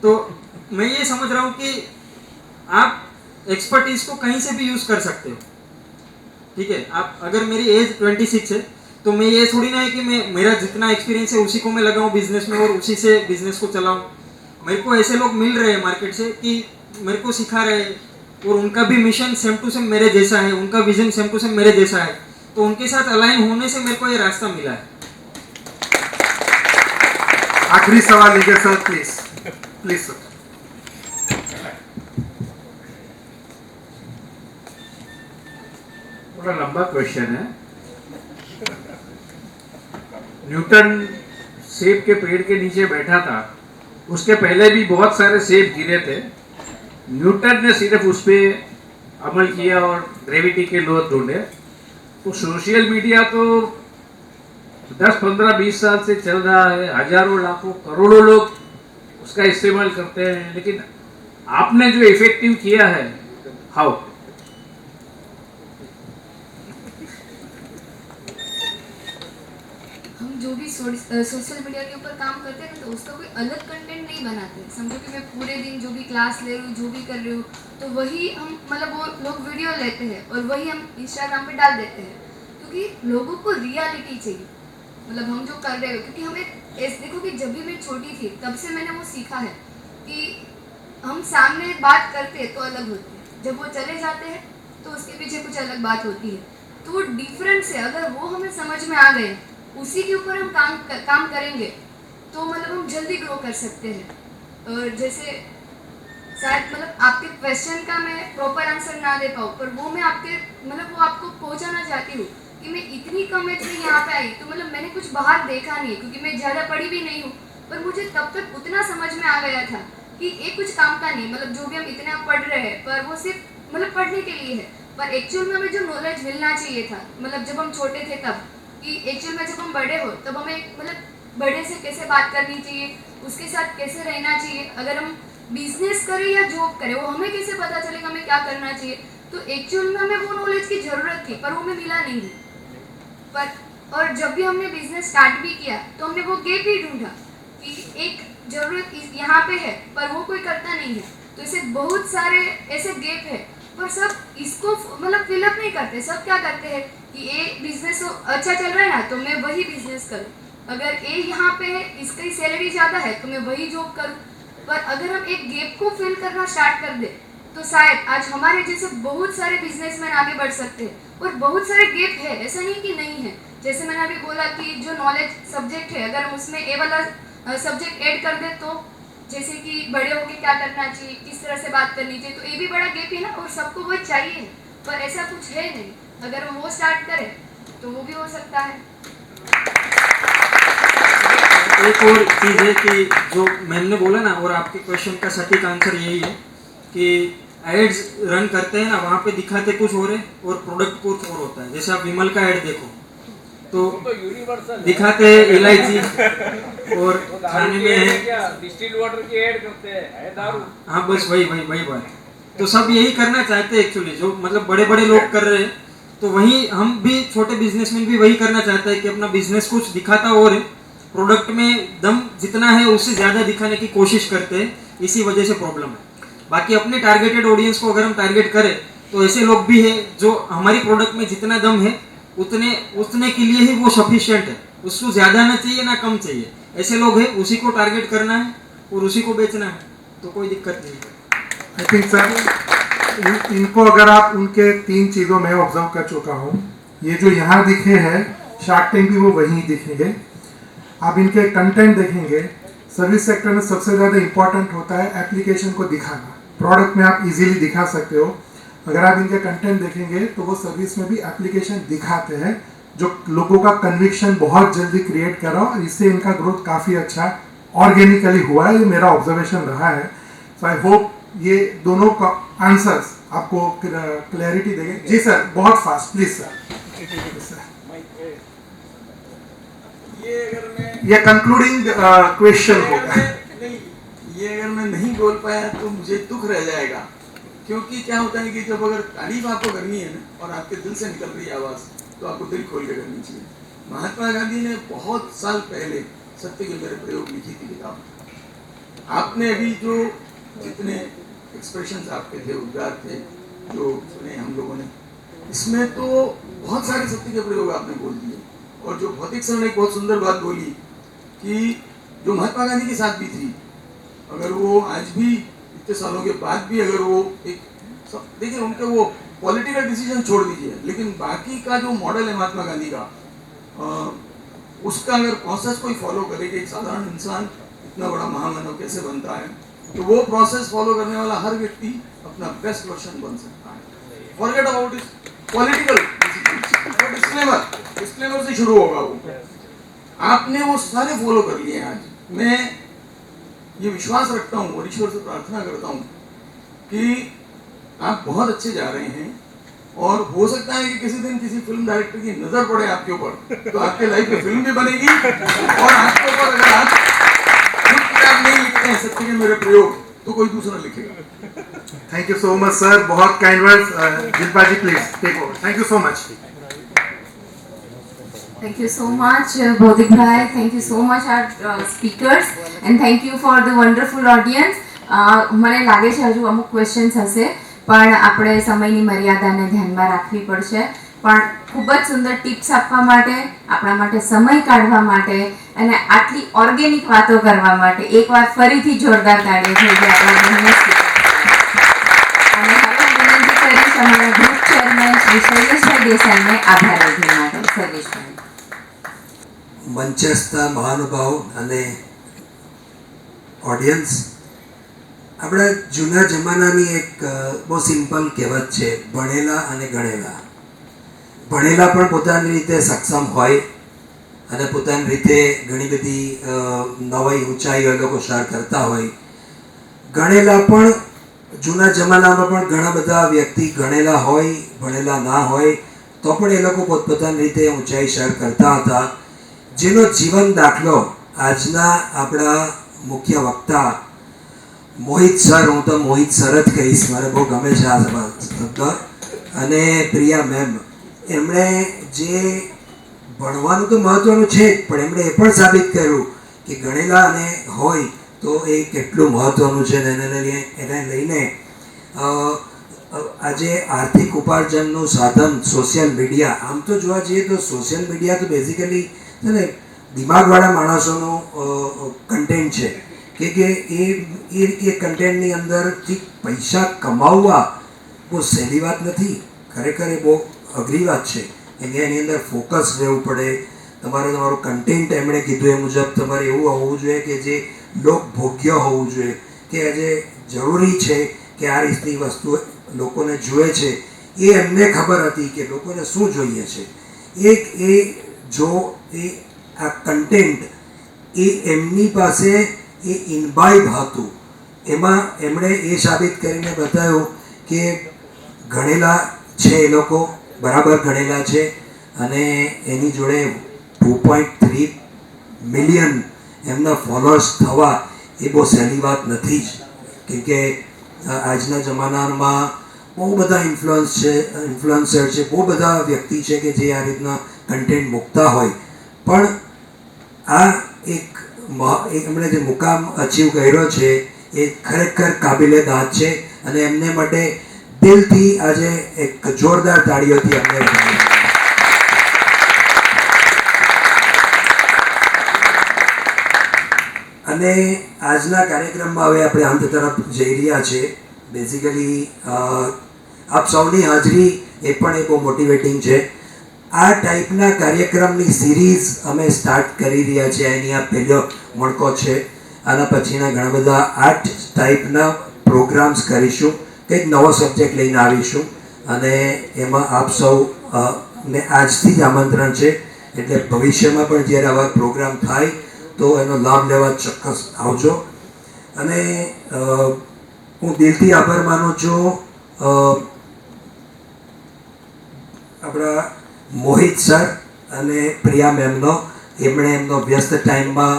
G: तो मैं ये समझ रहा हूँ कि आप एक्सपर्टीज को कहीं से भी यूज कर सकते हो, ठीक है। आप अगर मेरी एज 26 है तो मैं ये थोड़ी ना है कि मैं मेरा जितना एक्सपीरियंस है उसी को मैं लगाऊं बिजनेस में और उसी से बिजनेस को चलाऊं। मेरे को ऐसे लोग मिल रहे हैं मार्केट से कि मेरे को सिखा रहे हैं, और उनका भी मिशन सेम टू सेम मेरे जैसा है, उनका विजन सेम टू सेम मेरे जैसा है। तो उनके साथ अलाइन होने से मेरे को ये रास्ता मिला है।
K: आखिरी सवाल लीजिए सर, प्लीज सर।
O: बड़ा लंबा क्वेश्चन है। न्यूटन सेब के पेड़ के नीचे बैठा था, उसके पहले भी बहुत सारे सेब गिरे थे। न्यूटन ने सिर्फ उस पर अमल किया और ग्रेविटी के लॉ ढूंढे। तो सोशल मीडिया तो 10, 15, 20 साल से चल रहा है, हजारों, लाखों, करोड़ों लोग उसका इस्तेमाल करते हैं, लेकिन आपने जो इफेक्टिव किया है, हाउ?
H: हम जो भी सोशल मीडिया के ऊपर काम करते हैं तो उसका कोई अलग कंटेंट नहीं बनाते। समझो कि मैं पूरे दिन जो भी क्लास ले रही हूँ, जो भी कर रही हूँ, तो वही हम मतलब वो लोग वीडियो लेते हैं और वही हम इंस्टाग्राम पे डाल देते हैं, क्योंकि लोगों को रियलिटी चाहिए। मतलब हम जो कर रहे हो, क्योंकि हमें ऐसे देखो कि जब भी मैं छोटी थी तब से मैंने वो सीखा है कि हम सामने बात करते हैं तो अलग होती है, जब वो चले जाते हैं तो उसके पीछे कुछ अलग बात होती है। तो वो डिफरेंस है, अगर वो हमें समझ में आ गए, उसी के ऊपर हम काम करेंगे तो मतलब हम जल्दी ग्रो कर सकते हैं। और जैसे शायद मतलब आपके क्वेश्चन का मैं प्रॉपर आंसर ना दे पाऊँ, पर वो मैं आपके मतलब वो आपको पहुँचाना चाहती हूँ कि मैं इतनी कम एज में यहाँ पे आई, तो मतलब मैंने कुछ बाहर देखा नहीं है, क्योंकि मैं ज़्यादा पढ़ी भी नहीं हूँ, पर मुझे तब तक उतना समझ में आ गया था कि ये कुछ काम का नहीं। मतलब जो भी हम इतना पढ़ रहे हैं, पर वो सिर्फ मतलब पढ़ने के लिए है, पर एक्चुअल में हमें जो नॉलेज मिलना चाहिए था, मतलब जब हम छोटे थे तब, कि एक्चुअल में जब हम बड़े हो तब हमें मतलब बड़े से कैसे बात करनी चाहिए, उसके साथ कैसे रहना चाहिए, अगर हम बिजनेस करें या जॉब करें वो हमें कैसे पता चलेगा हमें क्या करना चाहिए। तो एक्चुअल में हमें वो नॉलेज की ज़रूरत थी, पर वो हमें मिला नहीं। पर और जब भी हमने बिजनेस स्टार्ट भी किया तो हमने वो गैप ही ढूंढा कि एक ज़रूरत यहाँ पे है पर वो कोई करता नहीं है। तो ऐसे बहुत सारे ऐसे गैप है, पर सब इसको मतलब फिलअप नहीं करते। सब क्या करते हैं कि ये बिजनेस अच्छा चल रहा है ना, तो मैं वही बिजनेस करूँ, अगर ये यहाँ पे है, इसकी सैलरी ज़्यादा है तो मैं वही जॉब करूँ। पर अगर हम एक गैप को फिल करना स्टार्ट कर दे तो शायद आज हमारे जैसे बहुत सारे बिजनेसमैन आगे बढ़ सकते हैं। और बहुत सारे गैप है, ऐसा नहीं कि नहीं है। जैसे मैंने अभी बोला कि जो नॉलेज सब्जेक्ट है, अगर हम उसमें ए वाला सब्जेक्ट ऐड कर दे, तो जैसे कि बड़े होके क्या करना चाहिए, किस तरह से बात करनी चाहिए, तो ये भी बड़ा गैप है ना, और सबको वो चाहिए, पर ऐसा कुछ है नहीं। अगर हम वो स्टार्ट करें तो वो भी हो सकता है।
G: एक और चीज़ है कि जो मैंने बोला ना, और आपके क्वेश्चन का सटीक आंसर यही है कि एड्स रन करते हैं ना, वहाँ पे दिखाते कुछ और है और प्रोडक्ट कुछ और होता है। जैसे आप विमल का ऐड देखो तो दिखाते हैं इलायची और खाने में है
L: डिस्टिल्ड वाटर की ऐड करते हैं दारू।
G: हाँ बस वही बात। तो सब यही करना चाहते हैं एक्चुअली, जो मतलब बड़े बड़े लोग कर रहे हैं, तो वही हम भी छोटे बिजनेसमैन भी वही करना चाहते हैं कि अपना बिजनेस कुछ दिखाता और है, प्रोडक्ट में दम जितना है उससे ज़्यादा दिखाने की कोशिश करते हैं, इसी वजह से प्रॉब्लम है। बाकी अपने टारगेटेड ऑडियंस को अगर हम टारगेट करें तो ऐसे लोग भी हैं जो हमारी प्रोडक्ट में जितना दम है उतने के लिए ही वो सफिशिएंट है, उसको ज़्यादा ना चाहिए ना कम चाहिए। ऐसे लोग हैं, उसी को टारगेट करना है और उसी को बेचना है, तो कोई दिक्कत नहीं है।
K: आई थिंक सर इनको अगर आप उनके 3 चीज़ों में ऑब्जर्व कर चुका हूँ, ये जो यहाँ दिखे हैं शार्क टैंक भी वो वहीं दिखेंगे। आप इनके कंटेंट देखेंगे, सर्विस सेक्टर में सबसे ज़्यादा इंपॉर्टेंट होता है एप्लीकेशन को दिखाना। प्रोडक्ट में आप इजीली दिखा सकते हो, अगर आप इनके कंटेंट देखेंगे तो वो सर्विस में भी एप्लीकेशन दिखाते हैं जो लोगों का कन्विक्शन बहुत जल्दी क्रिएट कर रहा हो, और इससे इनका ग्रोथ काफ़ी अच्छा ऑर्गेनिकली हुआ है, ये मेरा ऑब्जर्वेशन रहा है। सो आई होप ये दोनों का आंसर्स आपको क्लैरिटी देंगे। जी सर, बहुत फास्ट प्लीज सर। ये कंक्लूडिंग क्वेश्चन होगा।
N: ये अगर मैं नहीं बोल पाया तो मुझे दुख रह जाएगा, क्योंकि क्या होता है कि जब अगर तारीफ आपको करनी है ना और आपके दिल से निकल रही आवाज़, तो आपको दिल खोल के करनी चाहिए। महात्मा गांधी ने बहुत साल पहले सत्य के मेरे प्रयोग लिखी थी किताब। आपने अभी जो जितने एक्सप्रेशंस आपके थे, उद्गार थे जो सुने हम लोगों ने, इसमें तो बहुत सारे सत्य के प्रयोग आपने बोल दिए। और जो भौतिक सर ने एक बहुत सुंदर बात बोली कि जो महात्मा गांधी के साथ भी थी, अगर वो आज भी इतने सालों के बाद भी अगर वो एक देखिए उनके वो पॉलिटिकल डिसीजन छोड़ दीजिए, लेकिन बाकी का जो मॉडल है महात्मा गांधी का, उसका अगर प्रोसेस कोई फॉलो करे कि एक साधारण इंसान इतना बड़ा महामानव कैसे बनता है, तो वो प्रोसेस फॉलो करने वाला हर व्यक्ति अपना बेस्ट वर्जन बन सकता है। फॉरगेट अबाउट इस पॉलिटिकल डिस्क्लेमर से शुरू होगा वो। आपने वो सारे फॉलो कर लिए। आज मैं ये विश्वास रखता हूँ और ईश्वर से प्रार्थना करता हूँ कि आप बहुत अच्छे जा रहे हैं, और हो सकता है कि किसी दिन किसी फिल्म डायरेक्टर की नजर पड़े आपके ऊपर, तो आपके लाइफ में फिल्म भी बनेगी, और आपके ऊपर अगर आप खुद किताब नहीं लिखते हैं सत्य के मेरे प्रयोग, तो कोई दूसरा लिखेगा।
K: Thank you so much sir, बहुत kind words. Jilpa ji please take over. Thank you so much.
A: Thank you so much, Bodhik Bhai. Thank you so much, our speakers, and thank you for the wonderful audience. મને લાગે છે હજુ અમુક questions હશે, પણ આપણે સમયની મર્યાદાને ધ્યાનમાં રાખવી પડશે. પણ ખૂબ જ સુંદર ટિપ્સ આપવા માટે, આપણા માટે સમય કાઢવા માટે અને આટલી ઓર્ગેનિક વાતો કરવા માટે એકવાર ફરીથી જોરદાર તાળીઓ થઈ જાય આપણા બંને સ્પીકર. અને હવે વિનંતી કરીશ અમારા ગ્રુપ ચેરમેન શ્રી શૈલેષભાઈ દેસાઈને આભાર વિધિ માટે. શૈલેષભાઈ.
J: મંચસ્થ મહાનુભાવ અને ઓડિયન્સ, આપણે જૂના જમાનાની એક બહુ સિમ્પલ કહેવત છે, ભણેલા અને ગણેલા. ભણેલા પણ પોતાની રીતે સક્ષમ હોય અને પોતાની રીતે ઘણી બધી નવાઈ ઊંચાઈઓ એ લોકો શેર કરતા હોય. ગણેલા પણ જૂના જમાનામાં પણ ઘણા બધા વ્યક્તિ ગણેલા હોય, ભણેલા ના હોય, તો પણ એ લોકો પોતપોતાની રીતે ઊંચાઈ શેર કરતા હતા. જેનો જીવન દાખલો આજના આપણા મુખ્ય વક્તા મોહિત સર, હું તો મોહિત સર જ કહીશ, મારે બહુ ગમે છે આ શબ્દ, અને પ્રિયા મેમ, એમણે જે ભણવાનું તો મહત્ત્વનું છે જ, પણ એમણે એ પણ સાબિત કર્યું કે ગણેલા અને હોય તો એ કેટલું મહત્ત્વનું છે. એને લઈને આજે આર્થિક ઉપાર્જનનું સાધન સોશિયલ મીડિયા, આમ તો જોવા જઈએ તો સોશિયલ મીડિયા તો બેઝિકલી છે ને દિમાગવાળા માણસોનું કન્ટેન્ટ છે, કે એ કન્ટેન્ટની અંદરથી પૈસા કમાવવા બહુ સહેલી વાત નથી. ખરેખર એ બહુ અઘરી વાત છે, કેમ કે એની અંદર ફોકસ રહેવું પડે. તમારું કન્ટેન્ટ એમણે કીધું એ મુજબ તમારે એવું હોવું જોઈએ કે જે લોકભોગ્ય હોવું જોઈએ, કે આજે જરૂરી છે કે આ રીતની વસ્તુ લોકોને જુએ છે. એ એમને ખબર હતી કે લોકોને શું જોઈએ છે. એ આ કન્ટેન્ટ એ એમની પાસે એ ઇન્વાઇબ હતું. એમાં એમણે એ સાબિત કરીને બતાવ્યું કે ગણેલા છે, એ લોકો બરાબર ગણેલા છે, અને એની જોડે 2.3 મિલિયન એમના ફોલોઅર્સ થવા એ બહુ સહેલી વાત નથી જ. કેમ કે આજના જમાનામાં બહુ બધા ઇન્ફ્લુઅન્સર છે, બહુ બધા વ્યક્તિ છે કે જે આ રીતના કન્ટેન્ટ મૂકતા હોય, પણ આ એક એમણે જે મુકામ અચીવ કર્યો છે એ ખરેખર કાબિલે દાદ છે, અને એમને માટે દિલથી આજે એક જોરદાર તાળીઓથી અમને અને આજના કાર્યક્રમમાં હવે આપણે અંત તરફ જઈ રહ્યા છે. બેઝિકલી આપ સૌની હાજરી એ પણ એ બહુ મોટિવેટિંગ છે. આ ટાઈપના કાર્યક્રમની સિરીઝ અમે સ્ટાર્ટ કરી રહ્યા છીએ. એની આ પહેલો મણકો છે. આના પછીના ઘણા બધા આ ટાઈપના પ્રોગ્રામ્સ કરીશું. કંઈક નવો સબ્જેક્ટ લઈને આવીશું અને એમાં આપ સૌ ને આજથી જ આમંત્રણ છે, એટલે ભવિષ્યમાં પણ જ્યારે આવા પ્રોગ્રામ થાય તો એનો લાભ લેવા ચોક્કસ આવજો. અને હું દિલથી આભાર માનું છું આપણા મોહિત સર અને પ્રિયા મેમનો. એમણે એમનો વ્યસ્ત ટાઈમમાં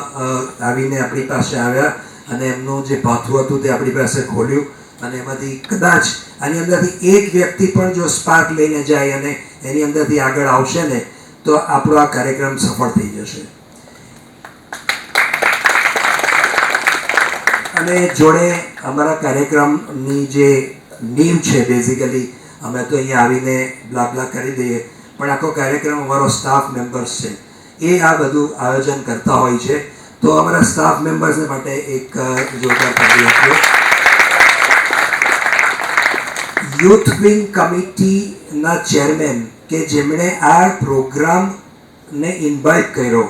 J: આવીને આપણી પાસે આવ્યા અને એમનું જે પાથું હતું તે આપણી પાસે ખોલ્યું અને એમાંથી કદાચ આની અંદરથી એક વ્યક્તિ પણ જો સ્પાર્ક લઈને જાય અને એની અંદરથી આગળ આવશે ને તો આપણો આ કાર્યક્રમ સફળ થઈ જશે. અને જોડે અમારા કાર્યક્રમની જે નીમ છે, બેઝિકલી અમે તો અહીંયા આવીને બ્લા કરી દઈએ, પણ આખો કાર્યક્રમ અમારો સ્ટાફ મેમ્બર્સ છે એ આ બધું આયોજન કરતા હોય છે. તો અમારા સ્ટાફ મેમ્બર્સ માટે એક જોરદાર તાળી આપો. યુથ વિંગ કમિટીના ચેરમેન કે જેમણે આ પ્રોગ્રામને ઇન્વાઇટ કર્યો,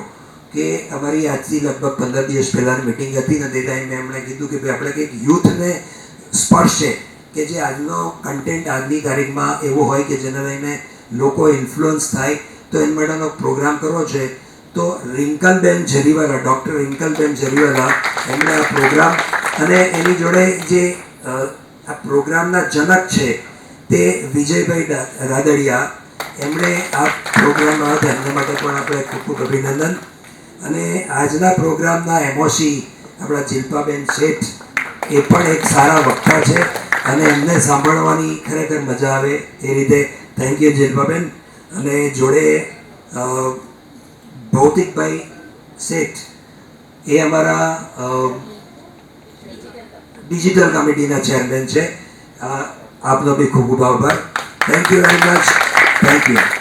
J: કે અમારી આજથી લગભગ 15 દિવસ પહેલાંની મિટિંગ હતી ને તે ટાઈમે એમણે કીધું કે ભાઈ આપણે કંઈક યુથને સ્પર્શે, કે જે આજનો કન્ટેન્ટ આજની તારીખમાં એવો હોય કે જેને લઈને લોકો ઇન્ફ્લુઅન્સ થાય, તો એના માટેનો પ્રોગ્રામ કરવો છે. તો રિંકલબેન જરીવાલા, ડૉક્ટર રિંકલબેન જરીવાલા, એમણે આ પ્રોગ્રામ અને એની જોડે જે આ પ્રોગ્રામના જનક છે તે વિજયભાઈ રાદડિયા, એમણે આ પ્રોગ્રામમાં હતા, એમના માટે પણ આપણે ખૂબ ખૂબ અભિનંદન. અને આજના પ્રોગ્રામના એમઓસી આપણા જિલ્પાબેન શેઠ, એ પણ એક સારા વક્તા છે અને એમને સાંભળવાની ખરેખર મજા આવે એ રીતે થેન્ક યુ જિલ્પાબેન. અને જોડે ભૌતિકભાઈ શેઠ, એ અમારા ડિજિટલ કમિટીના ચેરમેન છે. આપનો બી ખૂબ ખૂબ આભાર. Thank you very much. Thank you.